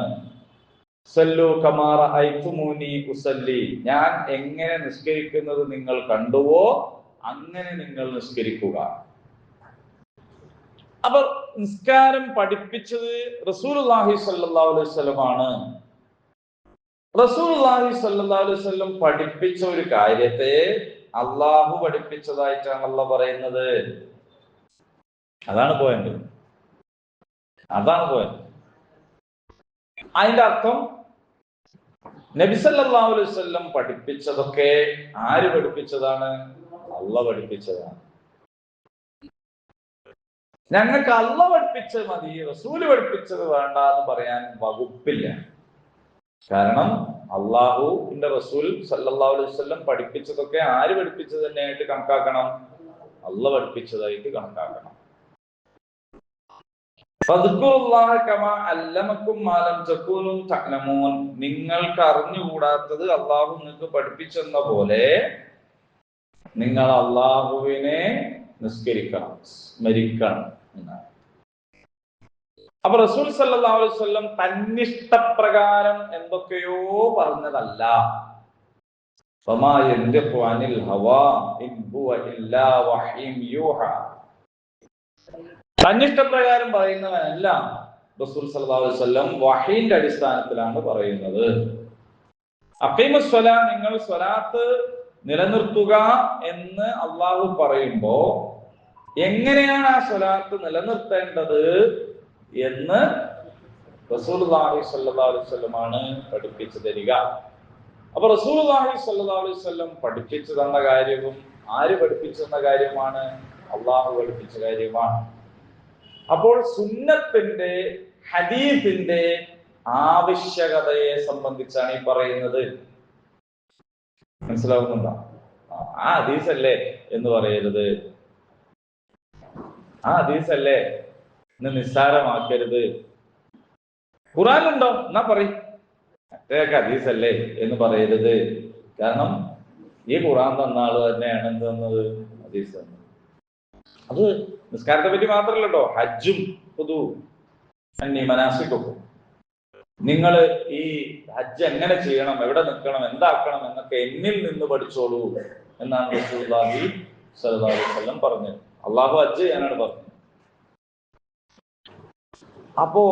സല്ലു കമാ റഅയ്തുമൂനി ഉസല്ലി, ഞാൻ എങ്ങനെ നിസ്കരിക്കുന്നത് നിങ്ങൾ കണ്ടുവോ അങ്ങനെ നിങ്ങൾ നിസ്കരിക്കുക. അപ്പൊ നിസ്കാരം പഠിപ്പിച്ചത് റസൂലുള്ളാഹി സ്വല്ലല്ലാഹു അലൈഹി വസല്ലമാണ്. റസൂലുള്ളാഹി സ്വല്ലല്ലാഹു അലൈഹി വസല്ലം പഠിപ്പിച്ച ഒരു കാര്യത്തെ അള്ളാഹു പഠിപ്പിച്ചതായിട്ടാണല്ലോ പറയുന്നത്. അതാണ് പോയിന്റ്. അതിന്റെ അർത്ഥം, നബി സല്ലല്ലാഹു അലൈഹി വസല്ലം പഠിപ്പിച്ചതൊക്കെ ആര് പഠിപ്പിച്ചതാണ്? അള്ളാഹ് പഠിപ്പിച്ചതാണ്. ഞങ്ങൾക്ക് അള്ളാഹ് പഠിപ്പിച്ചത് മതി, റസൂല് പഠിപ്പിച്ചത് വേണ്ട എന്ന് പറയാൻ വകുപ്പില്ല. കാരണം അള്ളാഹുവിന്റെ റസൂൽ സല്ലല്ലാഹു അലൈഹി വസല്ലം പഠിപ്പിച്ചതൊക്കെ ആര് പഠിപ്പിച്ചത് തന്നെയായിട്ട് കണക്കാക്കണം? അള്ളാഹ് പഠിപ്പിച്ചതായിട്ട് കണക്കാക്കണം. നിങ്ങൾക്ക് അറിഞ്ഞുകൂടാത്തത് അള്ളാഹു നിങ്ങൾക്ക് പഠിപ്പിച്ചെന്ന പോലെ നിങ്ങൾ അള്ളാഹുവിനെ നിസ്കരിക്കണം, സ്മരിക്കണം എന്നാണ്. അപ്പൊ റസൂൽ സല്ലല്ലാഹു അലൈഹി വസല്ലം തന്നിഷ്ടപ്രകാരം എന്തൊക്കെയോ പറഞ്ഞതല്ല. തന്നിഷ്ടപ്രകാരം പറയുന്നവനല്ല റസൂൽ സല്ലല്ലാഹു അലൈഹി വസല്ലം, വഹീന്റെ അടിസ്ഥാനത്തിലാണ് പറയുന്നത്. അഖീമുസ്സലാ, നിങ്ങൾ സ്വലാത്ത് നിലനിർത്തുക എന്ന് അള്ളാഹു പറയുമ്പോ എങ്ങനെയാണ് ആ സ്വലാത്ത് നിലനിർത്തേണ്ടത് എന്ന് റസൂലുള്ളാഹി സ്വല്ലല്ലാഹു അലൈഹി വസല്ലമാണ് പഠിപ്പിച്ചു തരിക. അപ്പൊ റസൂലുള്ളാഹി സ്വല്ലല്ലാഹു അലൈഹി വസല്ലം പഠിപ്പിച്ചു തന്ന കാര്യവും ആര് പഠിപ്പിച്ചു തന്ന കാര്യമാണ്? അള്ളാഹു പഠിപ്പിച്ച കാര്യമാണ്. അപ്പോൾ സുന്നത്തിന്റെ, ഹദീസിന്റെ ആവശ്യകതയെ സംബന്ധിച്ചാണ് ഈ പറയുന്നത്. മനസ്സിലാവുന്നുണ്ടോ? ആ ഹദീസല്ലേ എന്ന് പറയരുത്, ആ ഹദീസല്ലേ ഇന്ന് നിസ്സാരമാക്കരുത്. ഖുർആനിലുണ്ടോ എന്നാ പറയും, മറ്റേയൊക്കെ ഹദീസല്ലേ എന്ന് പറയരുത്. കാരണം ഈ ഖുർആൻ തന്ന ആള് തന്നെയാണ് എന്ത് തന്നത്? ഹദീസ് തന്നത്. അത് നിസ്കാരത്തെ പറ്റി മാത്രമല്ലോ, ഹജ്ജും പൊതു മനാസിക്കൊക്കെ നിങ്ങൾ ഈ ഹജ്ജ് എങ്ങനെ ചെയ്യണം, എവിടെ നിൽക്കണം, എന്താക്കണം എന്നൊക്കെ എന്നിൽ നിന്ന് പഠിച്ചോളൂ എന്നാണ് റസൂലുള്ളാഹി സ്വല്ലല്ലാഹു അലൈഹി വസല്ലം പറഞ്ഞത്. അള്ളാഹു ഹജ്ജ് ചെയ്യാനാണ് പറഞ്ഞത്. അപ്പോ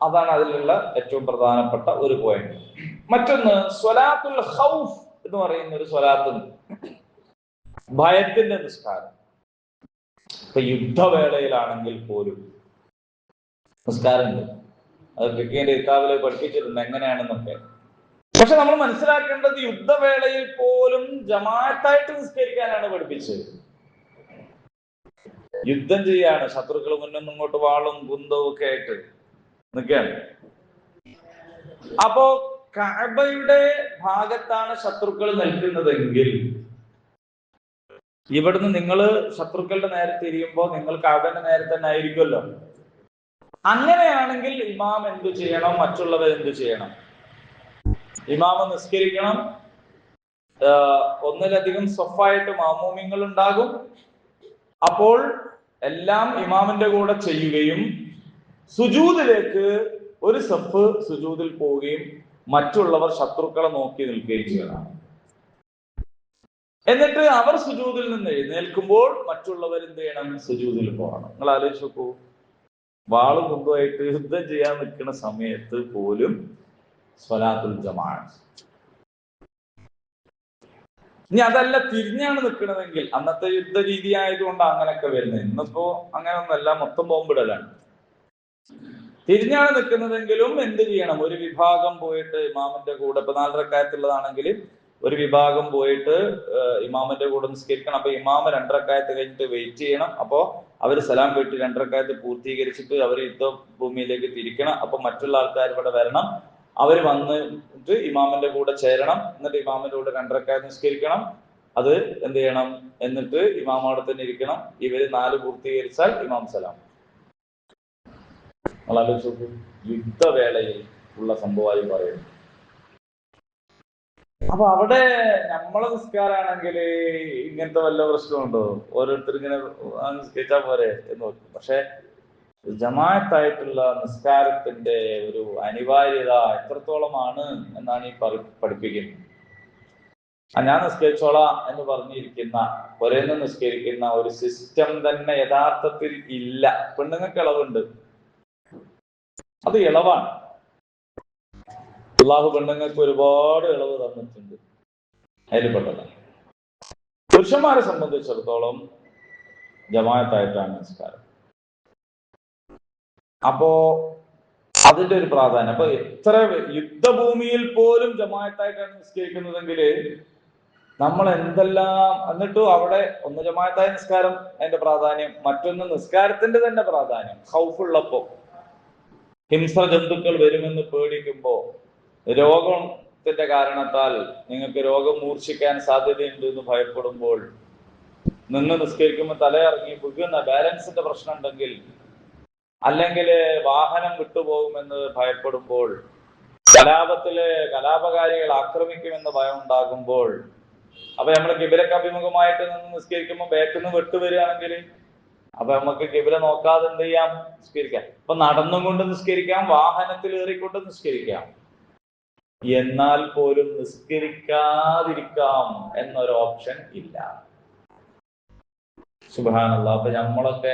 അതാണ് അതിലുള്ള ഏറ്റവും പ്രധാനപ്പെട്ട ഒരു പോയിന്റ്. മറ്റൊന്ന് സ്വലാത്തുൽ ഖൗഫ് എന്ന് പറയുന്ന ഒരു സ്വലാത്തുണ്ട്, ഭയത്തിന്റെ നിസ്കാരം. ഇപ്പൊ യുദ്ധവേളയിലാണെങ്കിൽ പോലും നിസ്കാരമുണ്ട്. അത് ഫിഖിന്റെ കിതാബിൽ പഠിപ്പിച്ചിട്ടുണ്ട് എങ്ങനെയാണെന്നൊക്കെ. പക്ഷെ നമ്മൾ മനസ്സിലാക്കേണ്ടത് യുദ്ധവേളയിൽ പോലും ജമാഅത്തായിട്ട് നിസ്കരിക്കാനാണ് പഠിപ്പിച്ചത്. യുദ്ധം ചെയ്യാണ്, ശത്രുക്കൾ മുന്നൊന്നും ഇങ്ങോട്ട് വാളും കുന്തവും ഒക്കെ ആയിട്ട് നിൽക്കുകയാണ്. അപ്പോ കഅബയുടെ ഭാഗത്താണ് ശത്രുക്കൾ നിൽക്കുന്നതെങ്കിൽ ഇവിടുന്ന് നിങ്ങൾ ശത്രുക്കളുടെ നേരെ തിരിയുമ്പോൾ നിങ്ങൾ കഅബയുടെ നേരെ തന്നെ ആയിരിക്കുമല്ലോ. അങ്ങനെയാണെങ്കിൽ ഇമാം എന്തു ചെയ്യണം? മറ്റുള്ളവർ എന്തു ചെയ്യണം? ഇമാമ നിസ്കരിക്കണം. ഒന്നിലധികം സ്വഫായിട്ട് മാമൂമിങ്ങൾ ഉണ്ടാകും. അപ്പോൾ എല്ലാം ഇമാമിന്റെ കൂടെ ചെയ്യുകയും സുജൂദിലേക്ക് ഒരു സഫ് സുജൂദിൽ പോവുകയും മറ്റുള്ളവർ ശത്രുക്കളെ നോക്കി നിൽക്കുകയും ചെയ്യണം. എന്നിട്ട് അവർ സുജൂദിൽ നിന്ന് എഴുന്നേൽക്കുമ്പോൾ മറ്റുള്ളവർ എന്ത് ചെയ്യണം? സുജൂദിൽ പോകണം. നിങ്ങൾ ആലോചിച്ച് നോക്കൂ, വാളും കുന്തമായിട്ട് യുദ്ധം ചെയ്യാൻ നിൽക്കുന്ന സമയത്ത് പോലും സ്വലാത്തുൽ ജമാഅത്ത്. ഇനി അതല്ല തിരിഞ്ഞാണ് നിൽക്കണമെങ്കിൽ, അന്നത്തെ യുദ്ധ രീതി ആയതുകൊണ്ട് അങ്ങനെയൊക്കെ വരുന്നത്. ഇന്നിപ്പോ അങ്ങനെയൊന്നല്ല, മൊത്തം ബോംബിടലാണ്. തിരിഞ്ഞാണ് നിൽക്കുന്നതെങ്കിലും എന്ത് ചെയ്യണം? ഒരു വിഭാഗം പോയിട്ട് ഇമാമിന്റെ കൂടെ, ഇപ്പൊ 4 റക്അത്തുള്ളതാണെങ്കിൽ ഒരു വിഭാഗം പോയിട്ട് ഇമാമിന്റെ കൂടെ നിസ്കരിക്കണം. അപ്പൊ ഇമാമ 2 റക്അത്ത് കഴിഞ്ഞിട്ട് വെയിറ്റ് ചെയ്യണം. അപ്പോ അവർ സലാം വീട്ടി 2 റക്അത്ത് പൂർത്തീകരിച്ചിട്ട് അവർ യുദ്ധഭൂമിയിലേക്ക് തിരിക്കണം. അപ്പൊ മറ്റുള്ള ആൾക്കാർ ഇവിടെ വരണം. അവർ വന്നിട്ട് ഇമാമിന്റെ കൂടെ ചേരണം. എന്നിട്ട് ഇമാമിന്റെ കൂടെ 2 റക്അത്ത് നിസ്കരിക്കണം. അത് എന്ത് ചെയ്യണം? എന്നിട്ട് ഇമാം അവിടെ തന്നെ ഇരിക്കണം. ഇവര് 4 പൂർത്തീകരിച്ചാൽ ഇമാം സലാം. യുദ്ധവേളയിൽ ഉള്ള സംഭവമായി പറയുന്നു. അപ്പൊ അവിടെ നമ്മളെ നിസ്കാരാണെങ്കിൽ ഇങ്ങനത്തെ വല്ല പ്രശ്നമുണ്ടോ? ഓരോരുത്തർ ഇങ്ങനെ നിസ്കരിച്ചാൽ പോരെ എന്ന് നോക്കും. പക്ഷെ ജമാഅത്തായിട്ടുള്ള നിസ്കാരത്തിന്റെ ഒരു അനിവാര്യത എത്രത്തോളമാണ് എന്നാണ് ഈ പഠിപ്പിക്കുന്നത്. ഞാൻ നിസ്കരിച്ചോളാം എന്ന് പറഞ്ഞിരിക്കുന്ന, ഒരേന്ന് നിസ്കരിക്കുന്ന ഒരു സിസ്റ്റം തന്നെ യഥാർത്ഥത്തിൽ ഇല്ല. പെണ്ണുങ്ങൾക്ക് ഇളവുണ്ട്, അത് ഇളവാണ്. അല്ലാഹു പെണ്ണുങ്ങൾക്ക് ഒരുപാട് ഇളവ് തന്നിട്ടുണ്ട്, അതിൽപ്പെട്ടതാണ്. പുരുഷന്മാരെ സംബന്ധിച്ചിടത്തോളം ജമാഅത്തായിട്ടാണ് നിസ്കാരം. അപ്പോ അതിന്റെ ഒരു പ്രാധാന്യം. അപ്പൊ എത്ര യുദ്ധഭൂമിയിൽ പോലും ജമാഅത്തായിട്ടാണ് നിസ്കരിക്കുന്നതെങ്കിൽ നമ്മൾ എന്തെല്ലാം, എന്നിട്ടും അവിടെ ഒന്ന് ജമാഅത്തായ നിസ്കാരം അതിന്റെ പ്രാധാന്യം, മറ്റൊന്ന് നിസ്കാരത്തിന്റെ തന്നെ പ്രാധാന്യം. ഖൗഫുള്ളപ്പോ, ഹിംസ ജന്തുക്കൾ വരുമെന്ന് പേടിക്കുമ്പോ, രോഗം ത്തിന്റെ കാരണത്താൽ നിങ്ങൾക്ക് രോഗം മൂർച്ഛിക്കാൻ സാധ്യതയുണ്ട് എന്ന് ഭയപ്പെടുമ്പോൾ, നിന്ന് നിസ്കരിക്കുമ്പോൾ തലയിറങ്ങി വീഴുന്ന ബാലൻസിന്റെ പ്രശ്നം ഉണ്ടെങ്കിൽ, അല്ലെങ്കിൽ വാഹനം വിട്ടുപോകുമെന്ന് ഭയപ്പെടുമ്പോൾ, കലാപകാരികൾ ആക്രമിക്കുമെന്ന് ഭയം ഉണ്ടാകുമ്പോൾ, അപ്പൊ നമ്മൾ കിബിലക്ക് അഭിമുഖമായിട്ട് നിന്ന് നിസ്കരിക്കുമ്പോൾ ബാക്കിൽ നിന്ന് വിട്ടുവരികയാണെങ്കിൽ അപ്പൊ നമുക്ക് കിബില നോക്കാതെ എന്ത് ചെയ്യാം? നിസ്കരിക്കാം. അപ്പൊ നടന്നുകൊണ്ട് നിസ്കരിക്കാം, വാഹനത്തിൽ ഏറിക്കൊണ്ട് നിസ്കരിക്കാം. എന്നാൽ പോലും നിസ്കരിക്കാതിരിക്കാം എന്നൊരു ഓപ്ഷൻ ഇല്ല. സുബ്ഹാനല്ലാഹ്. അപ്പൊ നമ്മളൊക്കെ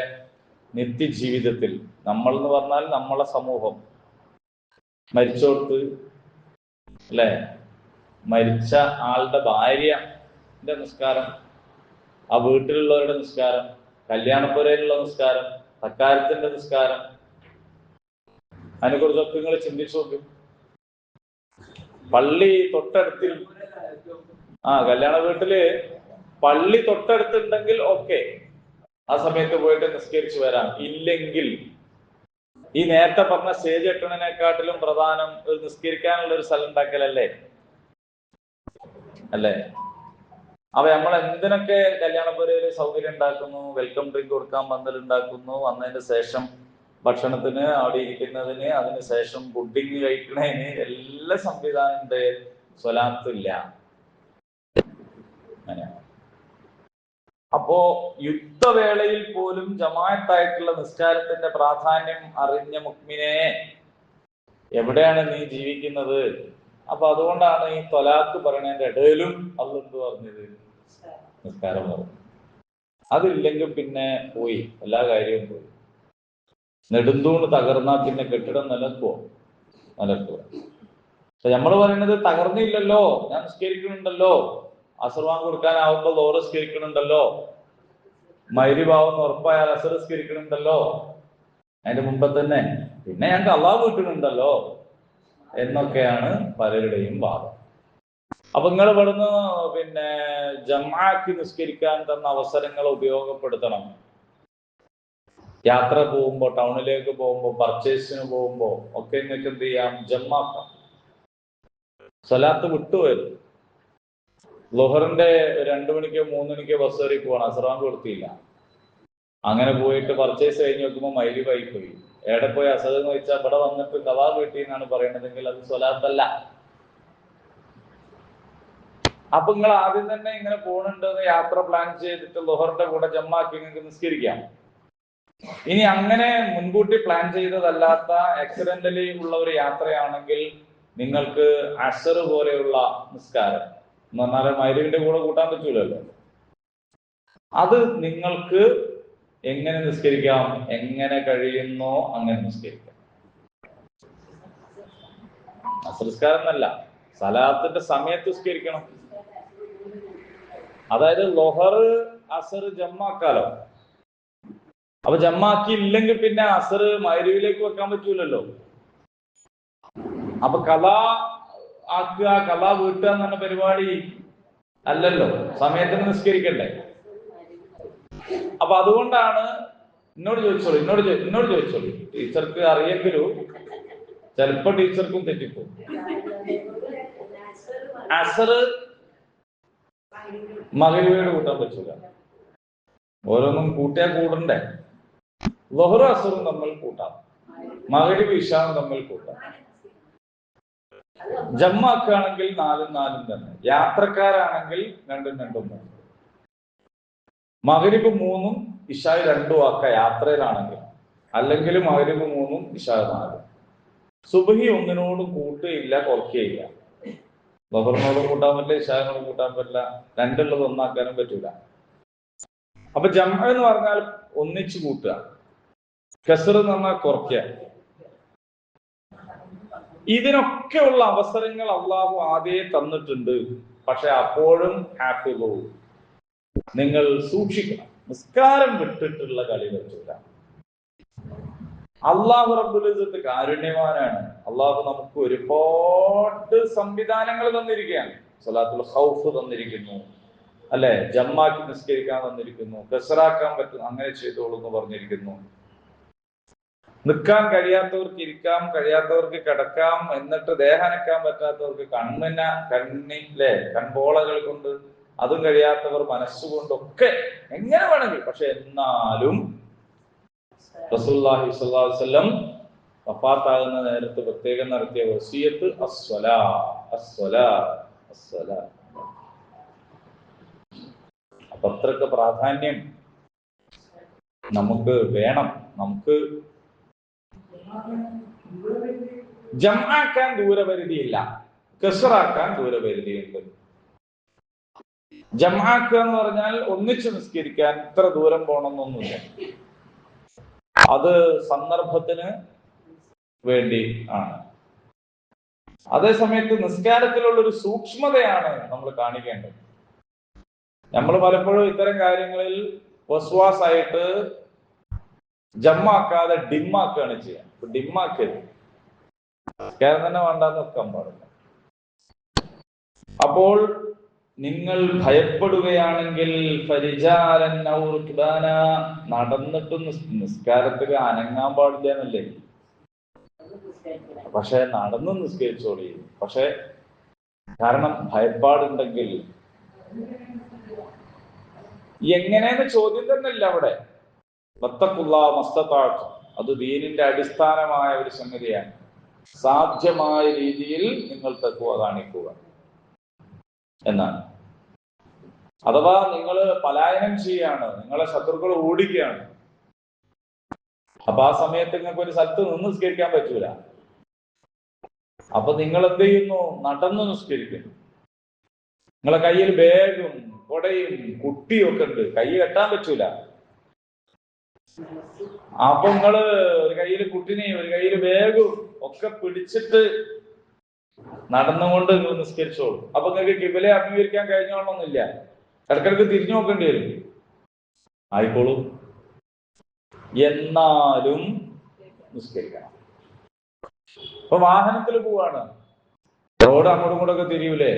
നിത്യജീവിതത്തിൽ, നമ്മൾ എന്ന് പറഞ്ഞാൽ നമ്മളെ സമൂഹം, മരിച്ചോടത്ത് അല്ലെ, മരിച്ച ആളുടെ ഭാര്യന്റെ നിസ്കാരം, ആ വീട്ടിലുള്ളവരുടെ നിസ്കാരം, കല്യാണപ്പുരയിലുള്ള നിസ്കാരം, തക്കാരത്തിന്റെ നിസ്കാരം, അതിനെക്കുറിച്ചൊക്കെ നിങ്ങൾ ചിന്തിച്ചു നോക്കും. പള്ളി തൊട്ടടുത്തിൽ, കല്യാണ വീട്ടില് പള്ളി തൊട്ടടുത്തുണ്ടെങ്കിൽ ഓക്കെ, ആ സമയത്ത് പോയിട്ട് നിസ്കരിച്ചു വരാം. ഇല്ലെങ്കിൽ ഈ നേരത്തെ പറഞ്ഞ സ്റ്റേജ് കെട്ടണേക്കാട്ടിലും പ്രധാനം ഒരു നിസ്കരിക്കാനുള്ള ഒരു സ്ഥലം ഉണ്ടാക്കലല്ലേ അല്ലേ? അപ്പൊ നമ്മൾ എന്തിനൊക്കെ കല്യാണപ്പുരയിൽ സൗകര്യം ഉണ്ടാക്കുന്നു, വെൽക്കം ഡ്രിങ്ക് കൊടുക്കാൻ പന്തലുണ്ടാക്കുന്നു, വന്നതിന് ശേഷം ഭക്ഷണത്തിന്, അവിടെ ഇരിക്കുന്നതിന്, അതിന് ശേഷം പുഡിങ് കഴിക്കുന്നതിന് എല്ലാ സംവിധാനമുണ്ട്. സ്വലാത്തില്ല. അങ്ങനെയാണ്. അപ്പോ യുദ്ധവേളയിൽ പോലും ജമാഅത്തായിട്ടുള്ള നിസ്കാരത്തിന്റെ പ്രാധാന്യം അറിഞ്ഞ മുഅ്മിനെ, എവിടെയാണ് നീ ജീവിക്കുന്നത്? അപ്പൊ അതുകൊണ്ടാണ് ഈ ത്വലാഖ് പറയുന്നതിന്റെ ഇടയിലും അള്ളാഹ് എന്ത് പറഞ്ഞത്? നിസ്കാരം പറഞ്ഞു. അതില്ലെങ്കിൽ പിന്നെ പോയി, എല്ലാ കാര്യവും പോയി. നെടുന്തൂണ് തകർന്നാൽ പിന്നെ കെട്ടിടം നിലക്കുവോ? നമ്മൾ പറയുന്നത് തകർന്നില്ലല്ലോ, ഞാൻ നിസ്കരിക്കുന്നുണ്ടല്ലോ, അസർവാൻ കൊടുക്കാനാവുമ്പോൾ ലോറ് നിസ്കരിക്കുന്നുണ്ടല്ലോ, മഗ്‌രിബാവുന്ന ഉറപ്പായാൽ അസർ നിസ്കരിക്കുന്നുണ്ടല്ലോ, അതിന്റെ മുമ്പ് തന്നെ, പിന്നെ ഞങ്ങൾക്ക് അള്ളാഹ് വീട്ടുന്നുണ്ടല്ലോ എന്നൊക്കെയാണ് പലരുടെയും വാദം. അപ്പൊ നിങ്ങൾ ഇവിടുന്ന് പിന്നെ ജമാഅത്ത് നിസ്കരിക്കാൻ തന്ന അവസരങ്ങൾ ഉപയോഗപ്പെടുത്തണം. യാത്ര പോകുമ്പോ, ടൗണിലേക്ക് പോകുമ്പോ, പർച്ചേസിന് പോകുമ്പോ ഒക്കെ നിങ്ങൾക്ക് എന്ത് ചെയ്യാം? ജമാക്കാം. സ്വലാത്ത് വിട്ടുപോയത്, ളുഹറിന്റെ 2 മണിക്കോ 3 മണിക്കോ ബസ് കയറി പോവാണ്, അസറാൻ കൊടുത്തില്ല, അങ്ങനെ പോയിട്ട് പർച്ചേസ് കഴിഞ്ഞ് നോക്കുമ്പോൾ മഗ്‌രിബായി പോയി. എവിടെ പോയി അസർ എന്ന് വെച്ചാൽ ഇവിടെ വന്നിട്ട് ഖളാ വീട്ടി എന്നാണ് പറയണതെങ്കിൽ അത് സ്വലാത്തല്ല. അപ്പൊ നിങ്ങൾ ആദ്യം തന്നെ ഇങ്ങനെ പോകണുണ്ടെന്ന് യാത്ര പ്ലാൻ ചെയ്തിട്ട് ളുഹറിന്റെ കൂടെ ജമാക്കി നിങ്ങൾക്ക് നിസ്കരിക്കാം. ഇനി അങ്ങനെ മുൻകൂട്ടി പ്ലാൻ ചെയ്തതല്ലാത്ത ആക്സിഡന്റലി ഉള്ള ഒരു യാത്രയാണെങ്കിൽ നിങ്ങൾക്ക് അസർ പോലെയുള്ള നിസ്കാരം എന്ന് പറഞ്ഞാൽ മഗ്‌രിബിന്റെ കൂടെ കൂട്ടാൻ പറ്റൂലല്ലോ, അത് നിങ്ങൾക്ക് എങ്ങനെ നിസ്കരിക്കാം? എങ്ങനെ കഴിയുന്നോ അങ്ങനെ നിസ്കരിക്കാം. അസർ നിസ്കാരം എന്നല്ല, സലാത്തിന്റെ സമയത്ത് നിസ്കരിക്കണം. അതായത് ളുഹർ അസർ ജമാക്കാലോ. അപ്പൊ ജമാക്കി ഇല്ലെങ്കിൽ പിന്നെ അസർ മഗ്‌രിബിലേക്ക് വെക്കാൻ പറ്റൂലല്ലോ. അപ്പൊ ഖളാ ആക്കുക, ഖളാ വീട്ടുക എന്ന് പറഞ്ഞ പരിപാടി അല്ലല്ലോ, സമയത്തിന് നിസ്കരിക്കണ്ടേ. അപ്പൊ അതുകൊണ്ടാണ് എന്നോട് ചോദിച്ചോളൂ, ടീച്ചർക്ക് അറിയെങ്കിലും ചിലപ്പോ ടീച്ചർക്കും തെറ്റിപ്പോ. അസർ മഗ്‌രിബിനോട് കൂട്ടാൻ പറ്റൂല, ഓരോന്നും കൂട്ടിയാ കൂടണ്ടേ. ളുഹറും അസറും തമ്മിൽ കൂട്ടാം, മഗ്‌രിബ് ഇശാവും തമ്മിൽ കൂട്ടാം. ജമാക്കാണെങ്കിൽ 4 തന്നെ, യാത്രക്കാരാണെങ്കിൽ 2 മഗ്‌രിബ് 3 ഇശായ് 2 ആക്ക യാത്രയിലാണെങ്കിൽ, അല്ലെങ്കിൽ മഗ്‌രിബ് 3 ഇശായ് 4. സുബ്ഹി ഒന്നിനോടും കൂട്ടുകയില്ല, കുറയ്ക്കുകയില്ല. ളുഹറിനോടും കൂട്ടാൻ പറ്റില്ല, ഇശായിനോടും കൂട്ടാൻ പറ്റില്ല, രണ്ടുള്ളത് ഒന്നാക്കാനും പറ്റൂല. അപ്പൊ ജംഅ എന്ന് പറഞ്ഞാൽ ഒന്നിച്ചു കൂട്ടുക, കസ്ർ എന്ന് പറഞ്ഞാൽ കുറയ്ക്കുക. ഇതിനൊക്കെയുള്ള അവസരങ്ങൾ അള്ളാഹു ആദ്യമേ തന്നിട്ടുണ്ട്. പക്ഷെ അപ്പോഴും ഹാഫിളു, നിങ്ങൾ സൂക്ഷിക്കണം, നിസ്കാരം വിട്ടിട്ടുള്ള കളി പറ്റൂല. അള്ളാഹു റബ്ബുൽ ഇസ്സത്ത് കാരുണ്യവാനാണ്. അള്ളാഹു നമുക്ക് ഒരുപാട് സംവിധാനങ്ങൾ തന്നിരിക്കുകയാണ്. സ്വലാത്തുൽ ഖൗഫ് തന്നിരിക്കുന്നു അല്ലെ, ജമാക്കി നിസ്കരിക്കാൻ തന്നിരിക്കുന്നു, കസ്റാക്കാൻ പറ്റും, അങ്ങനെ ചെയ്തോളൂ എന്ന് പറഞ്ഞിരിക്കുന്നു. നിൽക്കാൻ കഴിയാത്തവർക്ക് ഇരിക്കാം, കഴിയാത്തവർക്ക് കിടക്കാം, എന്നിട്ട് ദേഹം അനക്കാൻ പറ്റാത്തവർക്ക് കൺപോളകൾ കൊണ്ട്, അതും കഴിയാത്തവർ മനസ്സുകൊണ്ടൊക്കെ എങ്ങനെ വേണമെങ്കിൽ. പക്ഷെ എന്നാലും റസൂലുള്ളാഹി സ്വല്ലല്ലാഹു അലൈഹി വസല്ലം വഫാത്താകുന്ന നേരത്ത് പ്രത്യേകം നടത്തിയ വസിയത്ത് അസ്സലാ അസ്സലാ അസ്സലാ. അപ്പൊ അത്രക്ക് പ്രാധാന്യം നമുക്ക് വേണം. നമുക്ക് ജംആക്കാൻ ദൂരപരിധിയില്ല, കസ്റാക്കാൻ ദൂരപരിധിയുണ്ട്. ജംആക്കുക എന്ന് പറഞ്ഞാൽ ഒന്നിച്ച് നിസ്കരിക്കാൻ ഇത്ര ദൂരം പോകണമെന്നൊന്നുമില്ല. അത് സന്ദർഭത്തിന് വേണ്ടി ആണ്. അതേ സമയത്ത് നിസ്കാരത്തിലുള്ള ഒരു സൂക്ഷ്മതയാണ് നമ്മൾ കാണിക്കേണ്ടത്. നമ്മൾ പലപ്പോഴും ഇത്തരം കാര്യങ്ങളിൽ വസ്വാസായിട്ട് ജമ്മാക്കാതെ ഡിമ്മാക്കുകയാണ് ചെയ്യുക. ഡിമ്മാക്കരുത്, നിസ്കാരം തന്നെ വേണ്ടാന്ന് വെക്കാൻ പാടില്ല. അപ്പോൾ നിങ്ങൾ ഭയപ്പെടുകയാണെങ്കിൽ ഫരിജാലൻ ഔ റുക്ബാന, നടന്നിട്ടും നിസ്കാരത്തിൽ അനങ്ങാൻ പാടില്ല എന്നല്ലേ. പക്ഷെ നടന്ന് നിസ്കരിച്ചോളി. പക്ഷെ കാരണം ഭയപ്പാടുണ്ടെങ്കിൽ എങ്ങനെയെന്ന് ചോദ്യം തന്നെ ഇല്ല അവിടെ. വത്തഖുല്ലാഹ മസ്തതഅ്തും, അത് ദീനിന്റെ അടിസ്ഥാനമായ ഒരു സംഗതിയാണ്. സാധ്യമായ രീതിയിൽ നിങ്ങൾ തഖ്വ കാണിക്കുക എന്നാണ്. അഥവാ നിങ്ങൾ പലായനം ചെയ്യാണ്, നിങ്ങളെ ശത്രുക്കൾ ഓടിക്കുകയാണ്, അപ്പൊ ആ സമയത്ത് നിങ്ങൾക്ക് ഒരു സ്ഥലത്ത് നിന്ന് നിസ്കരിക്കാൻ പറ്റൂല. അപ്പൊ നിങ്ങൾ എന്ത് ചെയ്യുന്നു? നടന്നു നിസ്കരിക്കുന്നു. നിങ്ങളെ കയ്യിൽ ബാഗും കൊടയും കുട്ടിയും ഒക്കെ ഉണ്ട്, കൈ കെട്ടാൻ പറ്റൂല. അപ്പൊ നിങ്ങള് ഒരു കയ്യിൽ കുട്ടിനെയും ഒരു കയ്യിൽ ബാഗും ഒക്കെ പിടിച്ചിട്ട് നടന്നുകൊണ്ട് നിങ്ങൾ നിസ്കരിച്ചോളൂ. അപ്പൊ നിങ്ങൾക്ക് കിബിലെ അഭിമുഖീകരിക്കാൻ കഴിഞ്ഞോളണമെന്നില്ല, ഇടക്കിടക്ക് തിരിഞ്ഞു നോക്കേണ്ടി വരും. ആയിക്കോളൂ, എന്നാലും നിസ്കരിക്കണം. ഇപ്പൊ വാഹനത്തിൽ പോവാണ്, റോഡ് അങ്ങോട്ടും ഇങ്ങോട്ടൊക്കെ തിരിയൂലേ?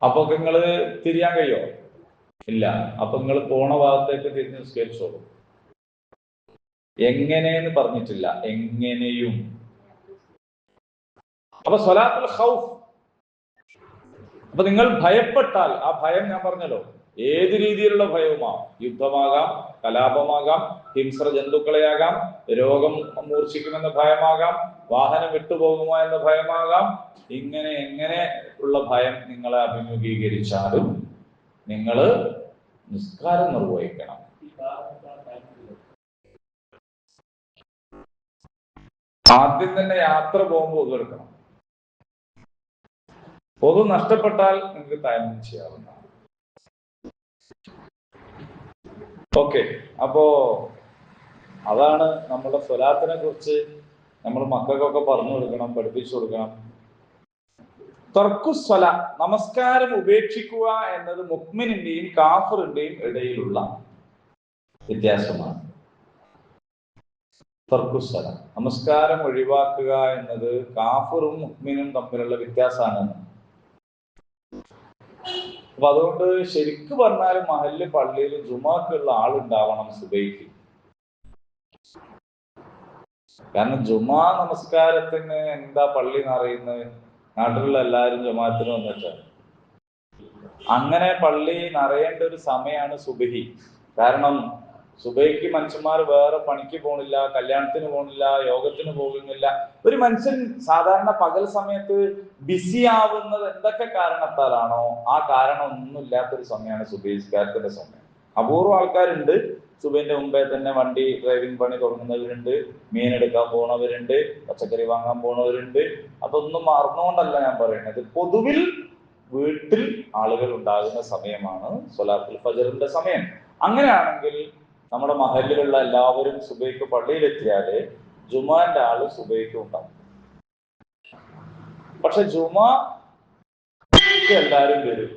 അപ്പൊ നിങ്ങള് തിരിയാൻ കഴിയോ? ഇല്ല. അപ്പൊ നിങ്ങൾ പോണ ഭാഗത്തേക്ക് തിരിഞ്ഞ് നിസ്കരിച്ചോളൂ. എങ്ങനെയെന്ന് പറഞ്ഞിട്ടില്ല, എങ്ങനെയും. അപ്പൊ സ്വലാത്തുൽ ഖൗഫ്, അപ്പൊ നിങ്ങൾ ഭയപ്പെട്ടാൽ ആ ഭയം ഞാൻ പറഞ്ഞല്ലോ, ഏത് രീതിയിലുള്ള ഭയവുമാകാം. യുദ്ധമാകാം, കലാപമാകാം, ഹിംസ്ര ജന്തുക്കളെയാകാം, രോഗം മൂർച്ഛിക്കുമെന്ന ഭയമാകാം, വാഹനം വിട്ടുപോകുമോ എന്ന ഭയമാകാം. എങ്ങനെ ഉള്ള ഭയം നിങ്ങളെ അഭിമുഖീകരിച്ചാലും നിങ്ങൾ നിസ്കാരം നിർവഹിക്കണം. ആദ്യം തന്നെ യാത്ര പോകുമ്പോൾ ഒതു എടുക്കണം. പൊതു നഷ്ടപ്പെട്ടാൽ നിങ്ങൾക്ക് തയമ്മം ചെയ്യാവുന്നതാണ്. ഓക്കെ, അപ്പോ അതാണ് നമ്മുടെ സ്വലാത്തിനെ കുറിച്ച് നമ്മൾ മക്കൾക്കൊക്കെ പറഞ്ഞു കൊടുക്കണം, പഠിപ്പിച്ചു കൊടുക്കണം. തർക്കുസ്വല, നമസ്കാരം ഉപേക്ഷിക്കുക എന്നത് മുഅ്മിനിന്റെയും കാഫിറിന്റെയും ഇടയിലുള്ള വ്യത്യാസമാണ്. തർക്കുസ്വല, നമസ്കാരം ഒഴിവാക്കുക എന്നത് കാഫിറും മുഅ്മിനും തമ്മിലുള്ള വ്യത്യാസമാണ്. അപ്പൊ അതുകൊണ്ട് ശരിക്ക് പറഞ്ഞാൽ മഹല്ല് പള്ളിയിൽ ജുമാക്കുള്ള ആളുണ്ടാവണം സുബൈക്ക്. കാരണം ജുമാ നമസ്കാരത്തിന് എന്താ പള്ളി നിറയുന്നത്? നാട്ടിലുള്ള എല്ലാവരും ജമാഅത്തിന് വന്നിട്ടാണ്. അങ്ങനെ പള്ളി നിറയേണ്ട ഒരു സമയമാണ് സുബഹി. കാരണം സുബഹിക്ക് മനുഷ്യന്മാർ വേറെ പണിക്ക് പോണില്ല, കല്യാണത്തിന് പോണില്ല, യോഗത്തിന് പോകുന്നില്ല. ഒരു മനുഷ്യൻ സാധാരണ പകൽ സമയത്ത് ബിസി ആവുന്നത് എന്തൊക്കെ കാരണത്താലാണോ ആ കാരണം ഒന്നും ഇല്ലാത്തൊരു സമയമാണ് സുബഹിസ്കാരത്തിന്റെ സമയം. അപൂർവം ആൾക്കാരുണ്ട് സുബഹിന്റെ മുമ്പേ തന്നെ വണ്ടി ഡ്രൈവിംഗ് പണി തുടങ്ങുന്നവരുണ്ട്, മീനെടുക്കാൻ പോണവരുണ്ട്, പച്ചക്കറി വാങ്ങാൻ പോണവരുണ്ട്. അതൊന്നും മറന്നുകൊണ്ടല്ല ഞാൻ പറയുന്നത്. പൊതുവിൽ വീട്ടിൽ ആളുകൾ ഉണ്ടാകുന്ന സമയമാണ് സ്വലാത്തുൽ ഫജ്റിന്റെ സമയം. അങ്ങനെയാണെങ്കിൽ നമ്മുടെ മഹല്ലിലുള്ള എല്ലാവരും സുബൈക്ക് പള്ളിയിലെത്തിയാല് ജുമാന്റെ ആള് സുബൈക്ക് ഉണ്ടാവും. പക്ഷെ ജുമാ എല്ലാരും വരും.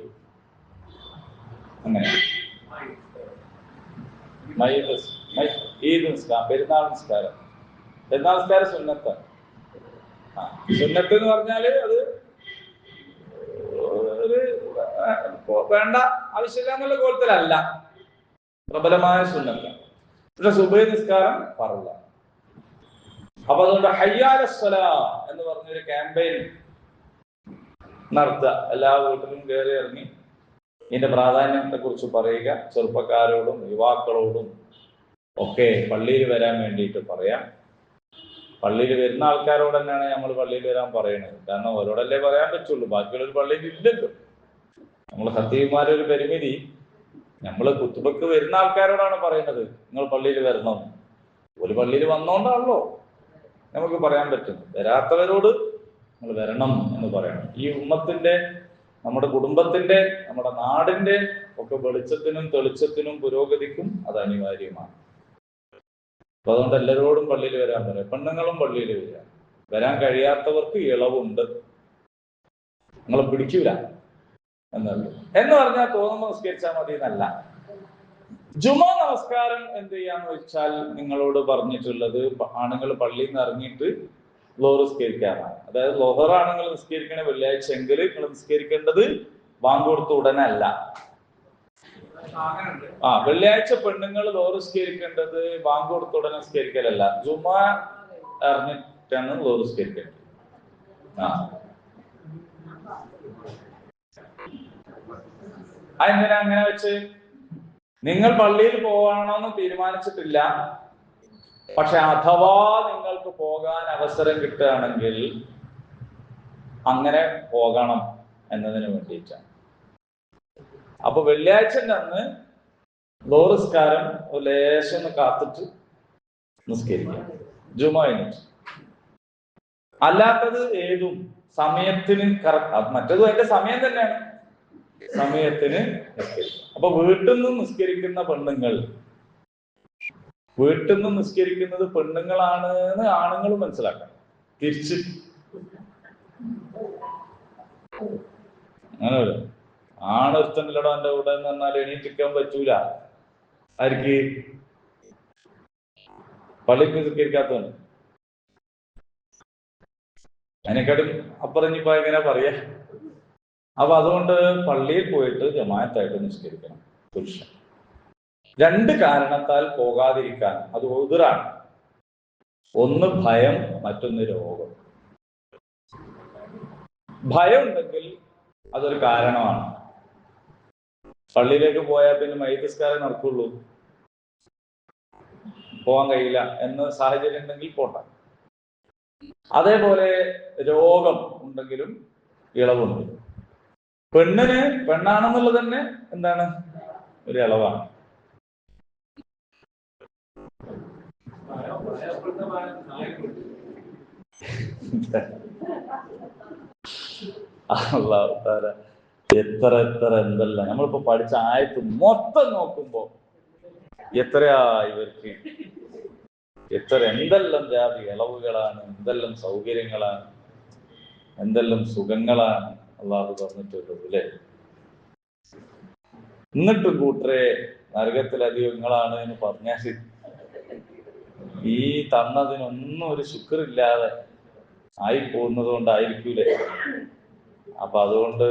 അങ്ങനെ ഈദ് നിസ്കാരം, പെരുന്നാൾ നിസ്കാരം. പെരുന്നാൾ നിസ്കാരം സുന്നത്താണ്. സുന്നത്ത് എന്ന് പറഞ്ഞാല് അത് ഒരു വേണ്ട ആവശ്യമില്ല എന്നുള്ള കോലത്തിലല്ല, പ്രബലമായ സുന്നത്താണ്. പക്ഷെ സുബഹി നിസ്കാരം ഫർളാണ്. അപ്പൊ അതുകൊണ്ട് ഹയ്യാല സ്വലാ എന്ന് പറഞ്ഞൊരു ക്യാമ്പയിൻ നടത്തുക. എല്ലാ വീട്ടിലും കയറി ഇറങ്ങി ഇതിന്റെ പ്രാധാന്യത്തെ കുറിച്ച് പറയുക. ചെറുപ്പക്കാരോടും യുവാക്കളോടും ഒക്കെ പള്ളിയിൽ വരാൻ വേണ്ടിയിട്ട് പറയാം. പള്ളിയിൽ വരുന്ന ആൾക്കാരോട് തന്നെയാണ് നമ്മൾ പള്ളിയിൽ വരാൻ പറയുന്നത്. കാരണം അവരോടല്ലേ പറയാൻ പറ്റുള്ളൂ, ബാക്കിയുള്ളൊരു പള്ളിയിൽ ഇല്ലല്ലോ. നമ്മൾ ഖത്തീബുമാരൊരു പരിമിതി, നമ്മൾ കുത്തുബക്ക് വരുന്ന ആൾക്കാരോടാണ് പറയുന്നത് നിങ്ങൾ പള്ളിയിൽ വരണം. ഒരു പള്ളിയിൽ വന്നോണ്ടാണല്ലോ നമുക്ക് പറയാൻ പറ്റുന്നത്. വരാത്തവരോട് നിങ്ങൾ വരണം എന്ന് പറയണം. ഈ ഉമ്മത്തിന്റെ, നമ്മുടെ കുടുംബത്തിന്റെ, നമ്മുടെ നാടിന്റെ ഒക്കെ വെളിച്ചത്തിനും തെളിച്ചത്തിനും പുരോഗതിക്കും അത് അനിവാര്യമാണ്. അപ്പൊ അതുകൊണ്ട് എല്ലാവരോടും പള്ളിയിൽ വരാൻ പറയാം. പെണ്ണുങ്ങളും പള്ളിയിൽ വരാൻ കഴിയാത്തവർക്ക് ഇളവുണ്ട്, നിങ്ങളെ പിടിക്കൂല എന്നല്ലോ. എന്ന് പറഞ്ഞാൽ തോന്നുമ്പോൾ നിസ്കരിച്ചാൽ മതി എന്നല്ല. ജുമാ നമസ്കാരം എന്ത് ചെയ്യാന്ന് വെച്ചാൽ നിങ്ങളോട് പറഞ്ഞിട്ടുള്ളത് ആണുങ്ങൾ പള്ളിയിൽ നിന്ന് ഇറങ്ങിയിട്ട് ലോഹർ നിസ്കരിക്കാനാണ്. അതായത് ലോഹറാണ് നിസ്കരിക്കണ വെള്ളിയാഴ്ച എങ്കിൽ നിങ്ങൾ നിസ്കരിക്കേണ്ടത് ബാങ്ക് കൊടുത്ത ഉടനെ അല്ല. വെള്ളിയാഴ്ച പെണ്ണുങ്ങൾ ലോഹർ നിസ്കരിക്കേണ്ടത് ബാങ്ക് കൊടുത്ത ഉടനെ നിസ്കരിക്കലല്ല, ജുമാ അറിഞ്ഞിട്ടാണ് ലോഹർ നിസ്കരിക്കേണ്ടത്. അതെന്തിനാ അങ്ങനെ വെച്ച്? നിങ്ങൾ പള്ളിയിൽ പോകണമെന്ന് തീരുമാനിച്ചിട്ടില്ല, പക്ഷെ അഥവാ നിങ്ങൾക്ക് പോകാൻ അവസരം കിട്ടുകയാണെങ്കിൽ അങ്ങനെ പോകണം എന്നതിന് വേണ്ടിയിട്ടാണ്. അപ്പൊ വെള്ളിയാഴ്ചന്റെ അന്ന് ലോഹർ നിസ്കാരം ഒരു ലേശം ഒന്ന് കാത്തിട്ട് നിസ്കരിക്കാം ജുമാ കഴിഞ്ഞിട്ട്. അല്ലാത്തത് ഏതും സമയത്തിന് മറ്റേതും അതിന്റെ സമയം തന്നെയാണ്, സമയത്തിന് നിസ്കരിക്കും. അപ്പൊ വീട്ടിൽ നിന്ന് നിസ്കരിക്കുന്ന പെണ്ണുങ്ങൾ, വീട്ടിൽ നിന്ന് നിസ്കരിക്കുന്നത് പെണ്ണുങ്ങളാണ് എന്ന് ആണുങ്ങൾ മനസ്സിലാക്കണം. തിരിച്ച് അങ്ങനെ വരും. ആണൊരുത്തനില്ലടോ എന്റെ കൂടെ എന്ന് പറഞ്ഞാൽ എണീറ്റിരിക്കാൻ പറ്റൂല. ആർക്ക്? പള്ളിക്ക് നിസ്കരിക്കാത്തവന്. അതിനെക്കാട്ടും അപ്പുറഞ്ഞിപ്പോ എങ്ങനെ പറയാ? അപ്പൊ അതുകൊണ്ട് പള്ളിയിൽ പോയിട്ട് ജമാഅത്തായിട്ട് നിസ്കരിക്കണം പുരുഷൻ. രണ്ട് കാരണത്താൽ പോകാതിരിക്കാൻ അത് ഉദ്റാണ്. ഒന്ന് ഭയം, മറ്റൊന്ന് രോഗം. ഭയം ഉണ്ടെങ്കിൽ അതൊരു കാരണമാണ്. പള്ളിയിലേക്ക് പോയാൽ പിന്നെ മയ്യിത്ത് നിസ്കാരം നടക്കുള്ളൂ, പോകാൻ കഴിയില്ല എന്ന സാഹചര്യം ഉണ്ടെങ്കിൽ പോട്ടെ. അതേപോലെ രോഗം ഉണ്ടെങ്കിലും ഇളവുണ്ട്. പെണ്ണിന് പെണ്ണാണെന്നുള്ളത് തന്നെ എന്താണ്? ഒരു ഇളവാണ്. എത്ര എന്തെല്ലാം നമ്മളിപ്പോ പഠിച്ച ആയത്ത് മൊത്തം നോക്കുമ്പോ എത്രയാ ഇവർക്ക്, എന്തെല്ലാം ജാതി ഇളവുകളാണ്, എന്തെല്ലാം സൗകര്യങ്ങളാണ്, എന്തെല്ലാം സുഖങ്ങളാണ് അള്ളാഹു പറഞ്ഞിട്ടുള്ളത് അല്ലേ? എന്നിട്ടും കൂട്ടരെ നരകത്തിലധികം നിങ്ങളാണ് എന്ന് പറഞ്ഞാൽ ഈ തന്നതിനൊന്നും ഒരു ശുക്രില്ലാതെ ആയി പോകുന്നത് കൊണ്ടായിരിക്കൂലേ? അപ്പൊ അതുകൊണ്ട്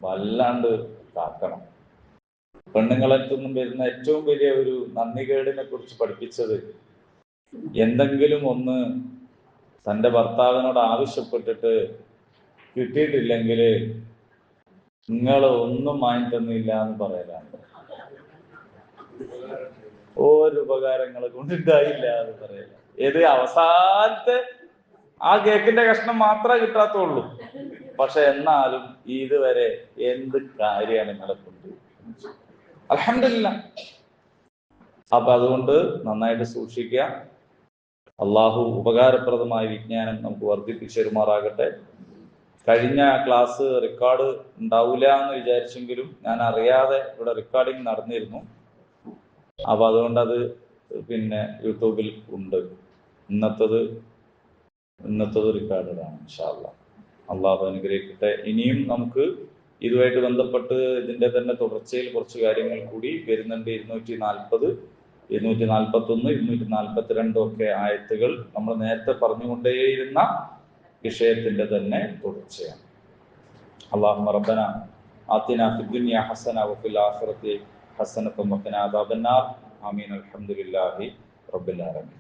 വല്ലാണ്ട് കാക്കണം. പെണ്ണുങ്ങളെത്തുനിന്നും വരുന്ന ഏറ്റവും വലിയ ഒരു നന്ദികേടിനെ കുറിച്ച് പഠിപ്പിച്ചത്, എന്തെങ്കിലും ഒന്ന് തൻ്റെ ഭർത്താവിനോട് ആവശ്യപ്പെട്ടിട്ട് കിട്ടിയിട്ടില്ലെങ്കിൽ നിങ്ങൾ ഒന്നും വാങ്ങി തന്നില്ല എന്ന് പറയലാണ്. ഒരു ഉപകാരങ്ങളെ കൊണ്ടുണ്ടായില്ല എന്ന് പറയല. ഏത് അവസാനത്തെ ആ കേക്കിന്റെ കഷ്ണം മാത്രമേ കിട്ടാത്തുള്ളൂ. പക്ഷെ എന്നാലും ഇതുവരെ എന്ത് കാര്യമാണ് നിങ്ങളെ കൊണ്ട്? അൽഹംദുലില്ലാഹ്. അപ്പൊ അതുകൊണ്ട് നന്നായിട്ട് സൂക്ഷിക്കുക. അള്ളാഹു ഉപകാരപ്രദമായ വിജ്ഞാനം നമുക്ക് വർദ്ധിപ്പിച്ചു തരുമാറാകട്ടെ. കഴിഞ്ഞ ക്ലാസ് റെക്കോർഡ് ഉണ്ടാവില്ല എന്ന് വിചാരിച്ചെങ്കിലും ഞാൻ അറിയാതെ ഇവിടെ റെക്കോർഡിങ് നടന്നിരുന്നു. അപ്പൊ അതുകൊണ്ട് അത് പിന്നെ യൂട്യൂബിൽ ഉണ്ട്. ഇന്നത്തത് റെക്കോർഡാണ്. ഇൻഷാ അല്ലാഹ്. അള്ളാഹു അനുഗ്രഹിക്കട്ടെ. ഇനിയും നമുക്ക് ഇതുമായിട്ട് ബന്ധപ്പെട്ട് ഇതിന്റെ തന്നെ തുടർച്ചയിൽ കുറച്ച് കാര്യങ്ങൾ കൂടി വരുന്നുണ്ട്. 240, 241, 242 ഒക്കെ ആയത്തുകൾ നമ്മൾ നേരത്തെ പറഞ്ഞുകൊണ്ടേയിരുന്ന വിഷയത്തിന്റെ തന്നെ തുടർച്ചയാണ്. അല്ലാഹുമ്മ റബ്ബന ആതിനാ ഫിദ്ദുനിയ ഹസന വഫിൽ ആഖിറതി ഹസനത വഖിനാ അദാബന്നാർ. ആമീൻ. അൽഹംദുലില്ലാഹി റബ്ബിൽ ആലമീൻ.